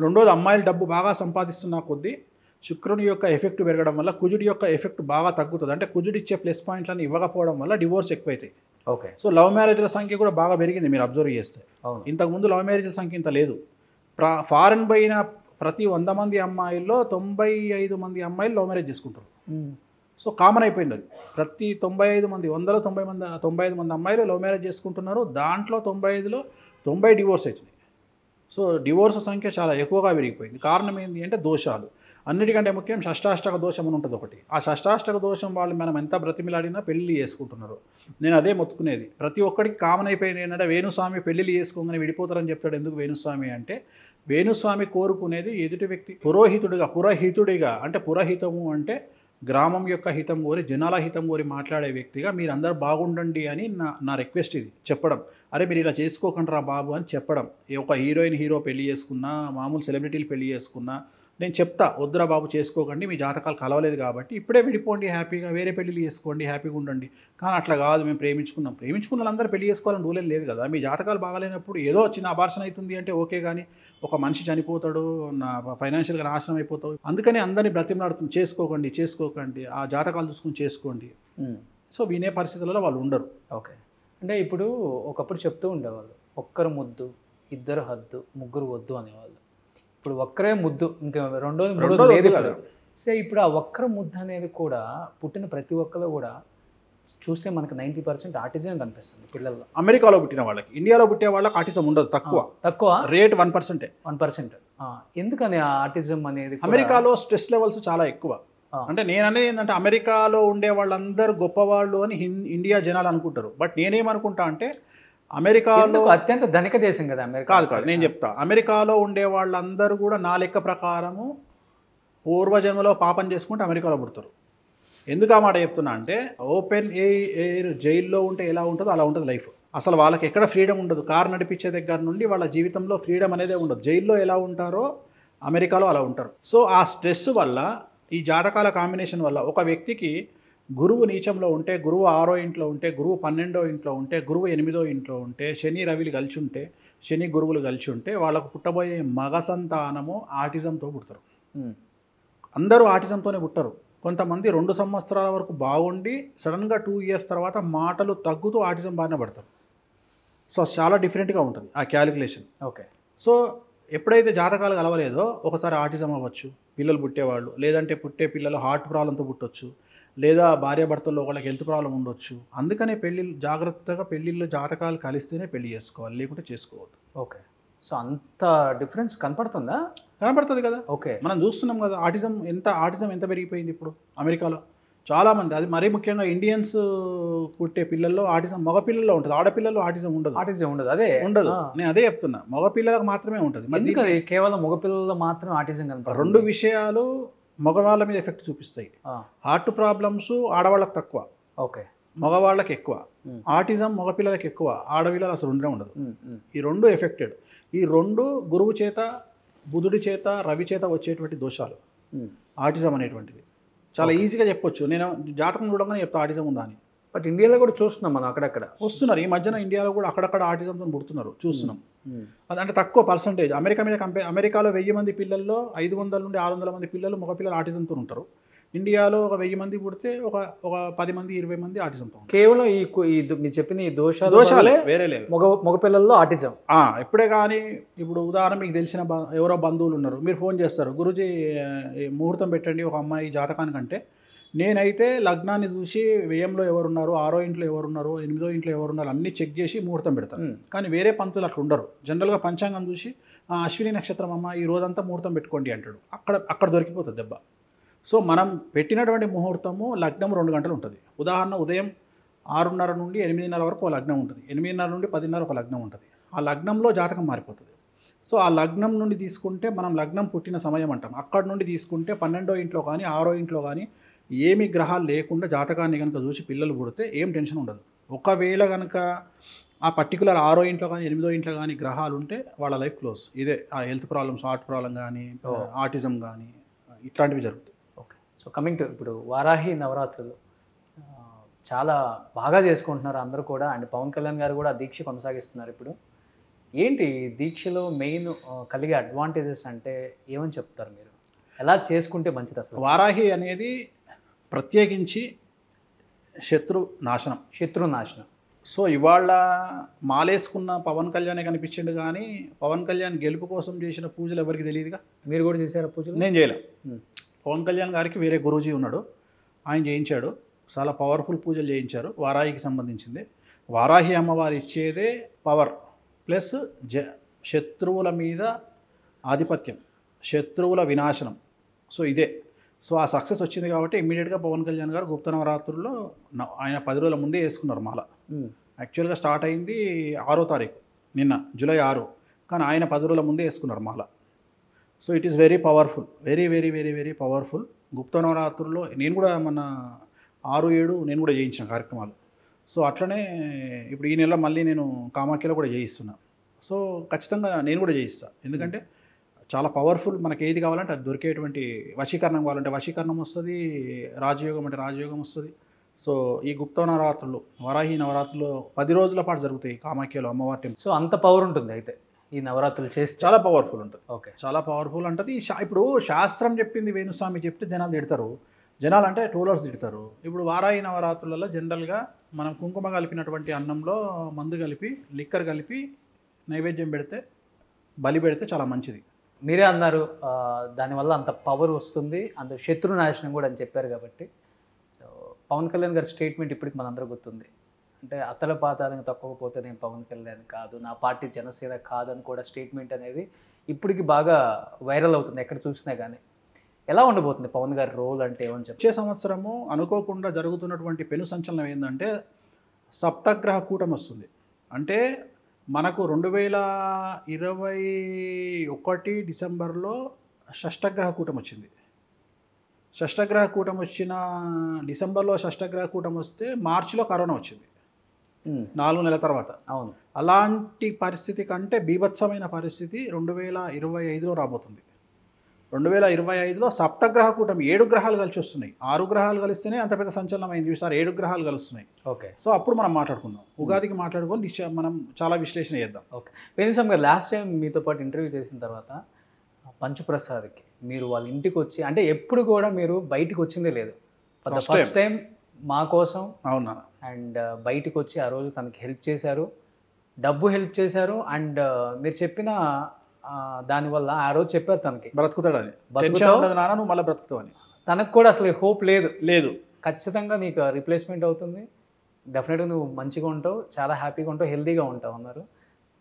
[SPEAKER 3] రెండోది, అమ్మాయిలు డబ్బు బాగా సంపాదిస్తున్న కొద్దీ శుక్రుని యొక్క ఎఫెక్ట్ పెరగడం వల్ల కుజుడి యొక్క ఎఫెక్ట్ బాగా తగ్గుతుంది. అంటే కుజుడు ఇచ్చే ప్లస్ పాయింట్లను ఇవ్వకపోవడం వల్ల డివోర్స్ ఎక్కువైతాయి.
[SPEAKER 2] ఓకే.
[SPEAKER 3] సో లవ్ మ్యారేజ్ల సంఖ్య కూడా బాగా పెరిగింది మీరు అబ్జర్వ్ చేస్తే. ఇంతకుముందు లవ్ మ్యారేజ్ల సంఖ్య ఇంత లేదు. ఫారెన్ పోయిన ప్రతి 100 మంది అమ్మాయిల్లో 95 మంది అమ్మాయిలు లవ్ మ్యారేజ్ చేసుకుంటారు. సో కామన్ అయిపోయింది అది. ప్రతి 95 మంది 100లో 95 మంది అమ్మాయిలు లవ్ మ్యారేజ్ చేసుకుంటున్నారు. దాంట్లో 95లో 90 డివోర్స్ అవుతున్నాయి. సో డివోర్స్ సంఖ్య చాలా ఎక్కువగా పెరిగిపోయింది. కారణం ఏంటి అంటే దోషాలు. అన్నిటికంటే ముఖ్యం షష్టాష్టక దోషం అని ఉంటుంది ఒకటి. ఆ షష్టాష్టక దోషం వాళ్ళు మనం ఎంత బ్రతిమిలాడినా పెళ్ళిళ్ళు చేసుకుంటున్నారు. నేను అదే మొత్తుకునేది. ప్రతి ఒక్కడికి కామన్ అయిపోయింది ఏంటంటే వేణుస్వామి పెళ్ళిళ్ళు చేసుకోగానే విడిపోతారని చెప్తాడు. ఎందుకు వేణుస్వామి అంటే వేణుస్వామి కోరుకునేది ఎదుటి వ్యక్తి పురహితుడిగా అంటే పురహితము అంటే గ్రామం యొక్క హితం కోరి జనాల హితం కోరి మాట్లాడే వ్యక్తిగా మీరందరూ బాగుండండి అని నా రిక్వెస్ట్ ఇది చెప్పడం. అరే మీరు ఇలా చేసుకోకండి రా బాబు అని చెప్పడం. ఒక హీరో పెళ్లి చేసుకున్నా మామూలు సెలబ్రిటీలు పెళ్లి చేసుకున్నా నేను చెప్తా వద్దురా బాబు చేసుకోకండి, మీ జాతకాలు కలవలేదు కాబట్టి ఇప్పుడే విడిపోండి, హ్యాపీగా వేరే పెళ్ళిళ్ళు చేసుకోండి, హ్యాపీగా ఉండండి. కానీ అట్లా కాదు, మేము ప్రేమించుకున్న వాళ్ళందరూ పెళ్లి చేసుకోవాలని రూల్ లేదు కదా. మీ జాతకాలు బాగాలేనప్పుడు ఏదో చిన్న అబార్షన్ అవుతుంది అంటే ఓకే, కానీ ఒక మనిషి చనిపోతాడు, నా ఫైనాన్షియల్గా నాశనం అయిపోతావు. అందుకని అందరినీ బ్రతిమలాడుతుంది చేసుకోకండి, ఆ జాతకాలు చూసుకుని చేసుకోండి. సో వినే పరిస్థితులలో వాళ్ళు ఉండరు.
[SPEAKER 2] ఓకే, అంటే ఇప్పుడు ఒకప్పుడు చెప్తూ ఉండేవాళ్ళు ఒక్కరు ముద్దు, ఇద్దరు హద్దు, ముగ్గురు వద్దు అనేవాళ్ళు. ఇప్పుడు ఒక్కరే ముద్దు, ఇంకా రెండోది లేదు కదా. సో ఇప్పుడు ఆ ఒక్కరు ముద్దు అనేది కూడా పుట్టిన ప్రతి ఒక్కరు కూడా చూస్తే మనకు 90% ఆటిజం కనిపిస్తుంది పిల్లల్లో.
[SPEAKER 3] అమెరికాలో పుట్టిన వాళ్ళకి, ఇండియాలో పుట్టే వాళ్ళకి ఆటిజం ఉండదు, తక్కువ రేట్ 1%.
[SPEAKER 2] ఎందుకని ఆటిజం అనేది?
[SPEAKER 3] అమెరికాలో స్ట్రెస్ లెవెల్స్ చాలా ఎక్కువ. అంటే నేను అనేది ఏంటంటే అమెరికాలో ఉండే వాళ్ళందరూ గొప్పవాళ్ళు అని ఇండియా జనాలు అనుకుంటారు. బట్ నేనేమనుకుంటా అంటే అమెరికాలో
[SPEAKER 2] అత్యంత ధనిక దేశం కదా అమెరికా.
[SPEAKER 3] కాదు నేను చెప్తా, అమెరికాలో ఉండే వాళ్ళందరూ కూడా నా లెక్క ప్రకారము పూర్వజన్మలో పాపం చేసుకుంటే అమెరికాలో పుడతారు. ఎందుకు ఆ మాట చెప్తున్నా అంటే ఓపెన్ ఎయిర్ జైల్లో ఉంటే ఎలా ఉంటుందో అలా ఉంటుంది లైఫ్. అసలు వాళ్ళకి ఎక్కడ ఫ్రీడమ్ ఉండదు. కారు నడిపించే దగ్గర నుండి వాళ్ళ జీవితంలో ఫ్రీడమ్ అనేదే ఉండదు. జైల్లో ఎలా ఉంటారో అమెరికాలో అలా ఉంటారు. సో ఆ స్ట్రెస్ వల్ల, ఈ జాతకాల కాంబినేషన్ వల్ల ఒక వ్యక్తికి గురువు నీచంలో ఉంటే, గురువు 6వ ఇంట్లో ఉంటే, గురువు 12వ ఇంట్లో ఉంటే, గురువు 8వ ఇంట్లో ఉంటే, శని రవిలు కలిసి ఉంటే, శని గురువులు కలిసి ఉంటే వాళ్ళకు పుట్టబోయే మగ సంతానము ఆటిజంతో పుడతారు. అందరూ ఆటిజంతోనే పుట్టరు. కొంతమంది 2 సంవత్సరాల వరకు బాగుండి సడన్గా 2 ఇయర్స్ తర్వాత మాటలు తగ్గుతూ ఆటిజం బారిన పడతారు. సో చాలా డిఫరెంట్గా ఉంటుంది ఆ క్యాలిక్యులేషన్.
[SPEAKER 2] ఓకే,
[SPEAKER 3] సో ఎప్పుడైతే జాతకాలు కలవలేదో ఒకసారి ఆటిజం అవ్వచ్చు పిల్లలు పుట్టేవాళ్ళు, లేదంటే పుట్టే పిల్లలు హార్ట్ ప్రాబ్లంతో పుట్టొచ్చు, లేదా భార్యాభర్తల్లో ఒకళ్ళకి హెల్త్ ప్రాబ్లం ఉండొచ్చు. అందుకనే జాగ్రత్తగా పెళ్ళిళ్ళు జాతకాలు కలిస్తేనే పెళ్లి చేసుకోవాలి, లేకుంటే చేసుకోవద్దు.
[SPEAKER 2] ఓకే, సో అంత డిఫరెన్స్ కనపడుతుందా?
[SPEAKER 3] కనపడుతుంది కదా.
[SPEAKER 2] ఓకే,
[SPEAKER 3] మనం చూస్తున్నాం కదా ఆటిజం ఎంత పెరిగిపోయింది ఇప్పుడు అమెరికాలో. చాలామంది, అది మరీ ముఖ్యంగా ఇండియన్స్ పుట్టే పిల్లల్లో ఆటిజం మగ పిల్లల్లో ఉంటుంది, ఆడపిల్లల్లో ఆటిజం ఉండదు.
[SPEAKER 2] అదే ఉండదు.
[SPEAKER 3] నేను అదే చెప్తున్నా, మగ పిల్లలకు మాత్రమే ఉంటుంది.
[SPEAKER 2] మరి కేవలం మగ పిల్లల్లో మాత్రం ఆటిజం కనపడుతుంది.
[SPEAKER 3] 2 విషయాలు మగవాళ్ళ మీద ఎఫెక్ట్ చూపిస్తాయి. హార్ట్ ప్రాబ్లమ్స్ ఆడవాళ్ళకి తక్కువ,
[SPEAKER 2] ఓకే,
[SPEAKER 3] మగవాళ్ళకి ఎక్కువ. ఆటిజం మగపిల్లలకి ఎక్కువ, ఆడపిల్లలు అసలు ఉండదు. ఈ 2 ఎఫెక్టెడ్. ఈ 2 గురువు చేత, బుధుడి చేత, రవి చేత వచ్చేటువంటి దోషాలు ఆటిజం అనేటువంటిది. చాలా ఈజీగా చెప్పొచ్చు. నేను జాతకం చూడగానే చెప్తా ఆటిజం ఉందా అని.
[SPEAKER 2] బట్ ఇండియాలో కూడా చూస్తున్నాం మనం, అక్కడక్కడ
[SPEAKER 3] వస్తున్నారు. ఈ మధ్యన ఇండియాలో కూడా అక్కడక్కడ ఆటిజంతో పుడుతున్నారు, చూస్తున్నాం. అదంటే తక్కువ పర్సంటేజ్. అమెరికా మీద అమెరికాలో 1000 మంది పిల్లల్లో 500 నుండి 600 మంది పిల్లలు మగపిల్లలు ఆటిజంతో ఉంటారు. ఇండియాలో ఒక 1000 మంది పుడితే ఒక 10 మంది 20 మంది ఆటిజంతో ఉంటారు.
[SPEAKER 2] కేవలం మీరు చెప్పిన ఈ దోషాలే వేరే లేవు. మగపిల్లల్లో ఆటిజం
[SPEAKER 3] ఎప్పుడే కానీ. ఇప్పుడు ఉదాహరణ, మీకు తెలిసిన ఎవరో బంధువులు ఉన్నారు, మీరు ఫోన్ చేస్తారు, గురూజీ ముహూర్తం పెట్టండి ఒక అమ్మాయి జాతకానికంటే. నేనైతే లగ్నాన్ని చూసి వ్యయంలో ఎవరున్నారు, 6వ ఇంట్లో ఎవరున్నారు, 8వ ఇంట్లో ఎవరున్నారు అన్నీ చెక్ చేసి ముహూర్తం పెడతాను. కానీ వేరే పంతులు అట్లా ఉండరు. జనరల్గా పంచాంగం చూసి అశ్విని నక్షత్రం అమ్మ ఈ రోజంతా ముహూర్తం పెట్టుకోండి అంటాడు. అక్కడ దొరికిపోతుంది దెబ్బ. సో మనం పెట్టినటువంటి ముహూర్తము లగ్నం 2 గంటలు ఉంటుంది. ఉదాహరణ, ఉదయం 6:30 నుండి 8:30 వరకు ఒక లగ్నం ఉంటుంది, 8:30 నుండి 10:30 ఒక లగ్నం ఉంటుంది. ఆ లగ్నంలో జాతకం మారిపోతుంది. సో ఆ లగ్నం నుండి తీసుకుంటే మనం లగ్నం పుట్టిన సమయం అంటాం. అక్కడ నుండి తీసుకుంటే 12వ ఇంట్లో కానీ 6వ ఇంట్లో కానీ ఏమి గ్రహాలు లేకుండా జాతకాన్ని కనుక చూసి పిల్లలు పుడితే ఏం టెన్షన్ ఉండదు. ఒకవేళ కనుక ఆ పర్టికులర్ 6వ ఇంట్లో కానీ 8వ ఇంట్లో కానీ గ్రహాలు ఉంటే వాళ్ళ లైఫ్ క్లోజ్. ఇదే ఆ హెల్త్ ప్రాబ్లమ్స్, హార్ట్ ప్రాబ్లం కానీ, ఆటిజం కానీ ఇట్లాంటివి జరుగుతాయి.
[SPEAKER 2] ఓకే, సో కమింగ్ టు ఇప్పుడు వారాహి నవరాత్రులు చాలా బాగా చేసుకుంటున్నారు అందరూ కూడా. అండ్ పవన్ కళ్యాణ్ గారు కూడా దీక్ష కొనసాగిస్తున్నారు. ఇప్పుడు ఏంటి దీక్షలో మెయిన్ కలిగే అడ్వాంటేజెస్ అంటే ఏమని చెప్తారు మీరు? ఎలా చేసుకుంటే మంచిది అసలు?
[SPEAKER 3] వారాహి అనేది ప్రత్యేకించి శత్రు నాశనం. సో ఇవాళ మాలేసుకున్న పవన్ కళ్యాణే కనిపించిండు, కానీ పవన్ కళ్యాణ్ గెలుపు కోసం చేసిన పూజలు ఎవరికి తెలియదుగా.
[SPEAKER 2] మీరు కూడా చేశారా పూజలు?
[SPEAKER 3] నేను చేయలే. పవన్ కళ్యాణ్ గారికి వేరే గురూజీ ఉన్నాడు, ఆయన చేయించాడు. చాలా పవర్ఫుల్ పూజలు చేయించారు. వారాహికి సంబంధించింది. వారాహి అమ్మవారు ఇచ్చేదే పవర్ ప్లస్ శత్రువుల మీద ఆధిపత్యం, శత్రువుల వినాశనం. సో ఇదే. సో ఆ సక్సెస్ వచ్చింది కాబట్టి ఇమ్మీడియట్గా పవన్ కళ్యాణ్ గారు గుప్త నవరాత్రుల్లో ఆయన 10 రోజుల ముందే వేసుకున్నారు మాల. యాక్చువల్గా స్టార్ట్ అయింది 6వ తారీఖు, నిన్న జూలై 6, కానీ ఆయన 10 రోజుల ముందే వేసుకున్నారు మాల. So it is very powerful, very very very very powerful. గుప్త నవరాత్రుల్లో నేను కూడా మన 6, 7 నేను కూడా చేయించిన కార్యక్రమాలు. సో అట్లనే ఇప్పుడు ఈ నెల మళ్ళీ నేను కామాఖ్యలో కూడా చేయిస్తున్నా. సో ఖచ్చితంగా నేను కూడా చేయిస్తాను, ఎందుకంటే చాలా పవర్ఫుల్. మనకి ఏది కావాలంటే అది దొరికేటువంటి, వశీకరణం కావాలంటే వశీకరణం వస్తుంది, రాజయోగం అంటే రాజయోగం వస్తుంది. సో ఈ గుప్త నవరాత్రులు, వరాహి నవరాత్రులు 10 రోజుల పాటు జరుగుతాయి కామాఖ్యలో అమ్మవారి టెంపుల్.
[SPEAKER 2] సో అంత పవర్ ఉంటుంది అయితే ఈ నవరాత్రులు చేస్తే?
[SPEAKER 3] చాలా పవర్ఫుల్ ఉంటుంది.
[SPEAKER 2] ఓకే,
[SPEAKER 3] చాలా పవర్ఫుల్ ఉంటుంది. ఇప్పుడు శాస్త్రం చెప్పింది వేణుస్వామి చెప్తే జనాలు తిడతారు, జనాలు అంటే టూలర్స్ తిడతారు. ఇప్పుడు వారాహి నవరాత్రులలో జనరల్గా మనం కుంకుమ కలిపినటువంటి అన్నంలో మందు కలిపి, లిక్కర్ కలిపి నైవేద్యం పెడితే, బలి పెడితే చాలా మంచిది.
[SPEAKER 2] మీరే అన్నారు దానివల్ల అంత పవర్ వస్తుంది, అంత శత్రు నాశనం కూడా అని చెప్పారు కాబట్టి. సో పవన్ కళ్యాణ్ గారి స్టేట్మెంట్ ఇప్పటికి మనందరూ గుర్తుంది. అంటే అతల పాతాలను తక్కువపోతే నేను పవన్ కళ్యాణ్ కాదు, నా పార్టీ జనసేన కాదని కూడా స్టేట్మెంట్ అనేది ఇప్పటికి బాగా వైరల్ అవుతుంది ఎక్కడ చూసినా కానీ. ఎలా ఉండబోతుంది పవన్ గారి రోల్ అంటే ఏమని చెప్పి?
[SPEAKER 3] వచ్చే సంవత్సరము అనుకోకుండా జరుగుతున్నటువంటి పెను సంచలనం ఏంటంటే సప్తగ్రహ కూటమి వస్తుంది. అంటే మనకు 2021 డిసెంబర్లో షష్టగ్రహ కూటమి వచ్చింది. షష్టగ్రహ కూటమి వచ్చిన డిసెంబర్లో షష్టగ్రహ కూటమి వస్తే మార్చిలో కరోనా వచ్చింది 4 నెలల తర్వాత.
[SPEAKER 2] అవును,
[SPEAKER 3] అలాంటి పరిస్థితి కంటే బీభత్సమైన పరిస్థితి 2025లో రాబోతుంది. 2025లో సప్తగ్రహ కూటమి 7 గ్రహాలు కలిసి వస్తున్నాయి. 6 గ్రహాలు కలిస్తేనే అంత పెద్ద సంచలనం అయింది, ఈసారి 7 గ్రహాలు కలుస్తున్నాయి.
[SPEAKER 2] ఓకే,
[SPEAKER 3] సో అప్పుడు మనం మాట్లాడుకుందాం, ఉగాదికి మాట్లాడుకొని మనం చాలా విశ్లేషణ చేద్దాం.
[SPEAKER 2] ఓకే. వేణుస్వామి గారు లాస్ట్ టైం మీతో పాటు ఇంటర్వ్యూ చేసిన తర్వాత పంచుప్రసాద్కి మీరు వాళ్ళ ఇంటికి వచ్చి, అంటే ఎప్పుడు కూడా మీరు బయటికి వచ్చిందే లేదు, ఫస్ట్ టైం మా కోసం.
[SPEAKER 3] అవునా?
[SPEAKER 2] అండ్ బయటికి వచ్చి ఆ రోజు తనకి హెల్ప్ చేశారు, డబ్బు హెల్ప్ చేశారు. అండ్ మీరు చెప్పిన దానివల్ల ఆ రోజు చెప్పారు తనకి
[SPEAKER 3] బ్రతుకుతాడని, నువ్వు మళ్ళీ బ్రతుకుతావని.
[SPEAKER 2] తనకు కూడా అసలు హోప్ లేదు,
[SPEAKER 3] లేదు
[SPEAKER 2] ఖచ్చితంగా నీకు రీప్లేస్మెంట్ అవుతుంది, డెఫినెట్గా నువ్వు మంచిగా ఉంటావు, చాలా హ్యాపీగా ఉంటావు, హెల్తీగా ఉంటావు అన్నారు.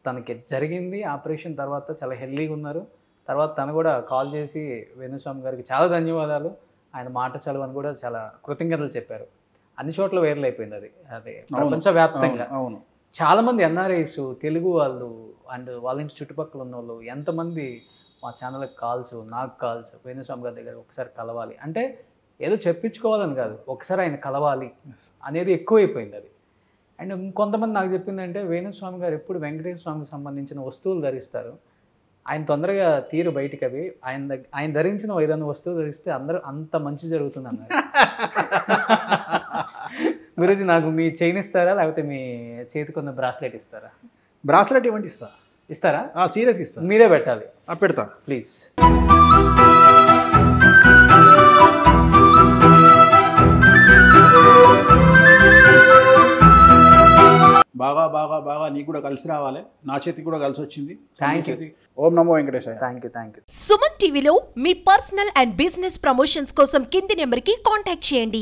[SPEAKER 2] తనకి జరిగింది ఆపరేషన్ తర్వాత చాలా హెల్తీగా ఉన్నారు. తర్వాత తను కూడా కాల్ చేసి వేణుస్వామి గారికి చాలా ధన్యవాదాలు, ఆయన మాట చలువు అని కూడా చాలా కృతజ్ఞతలు చెప్పారు. అన్ని చోట్ల వైరల్ అయిపోయింది అది ప్రపంచవ్యాప్తంగా.
[SPEAKER 3] అవును,
[SPEAKER 2] చాలామంది ఎన్ఆర్ఐస్, తెలుగు వాళ్ళు అండ్ వాళ్ళ నుంచి చుట్టుపక్కల ఉన్న వాళ్ళు ఎంతమంది మా ఛానల్కి కాల్స్, నాకు కాల్స్, వేణుస్వామి గారి దగ్గర ఒకసారి కలవాలి అంటే ఏదో చెప్పించుకోవాలని కాదు, ఒకసారి ఆయన కలవాలి అనేది ఎక్కువైపోయింది అది. అండ్ ఇంకొంతమంది నాకు చెప్పిందంటే వేణుస్వామి గారు ఎప్పుడు వెంకటేశ్వర స్వామికి సంబంధించిన వస్తువులు ధరిస్తారు, ఆయన తొందరగా తీరు బయటికి అవి, ఆయన ధరించిన ఏదైనా వస్తువు ధరిస్తే అందరూ అంత మంచి జరుగుతుంది అన్నారు. గురించి నాకు మీ చైన్ ఇస్తారా, లేకపోతే మీ చేతికి ఉన్న బ్రాస్లెట్ ఇస్తారా?
[SPEAKER 3] బ్రాస్లెట్ ఇవ్వండి, ఇస్తారా? సీరియస్ ఇస్తా,
[SPEAKER 2] మీరే పెట్టాలి.
[SPEAKER 3] పెడతా
[SPEAKER 2] ప్లీజ్.
[SPEAKER 3] బాగా బాగా బాగా నీకు కూడా కలిసి రావాలి, నా చేతికి కూడా కలిసి వచ్చింది.
[SPEAKER 2] Thank you.
[SPEAKER 3] Om Namo Venkatesaya.
[SPEAKER 2] Thank you.
[SPEAKER 1] Suman టీవీలో మీ పర్సనల్ అండ్ బిజినెస్ ప్రమోషన్స్ కోసం కింది నెంబర్కి కాంటాక్ట్ చేయండి.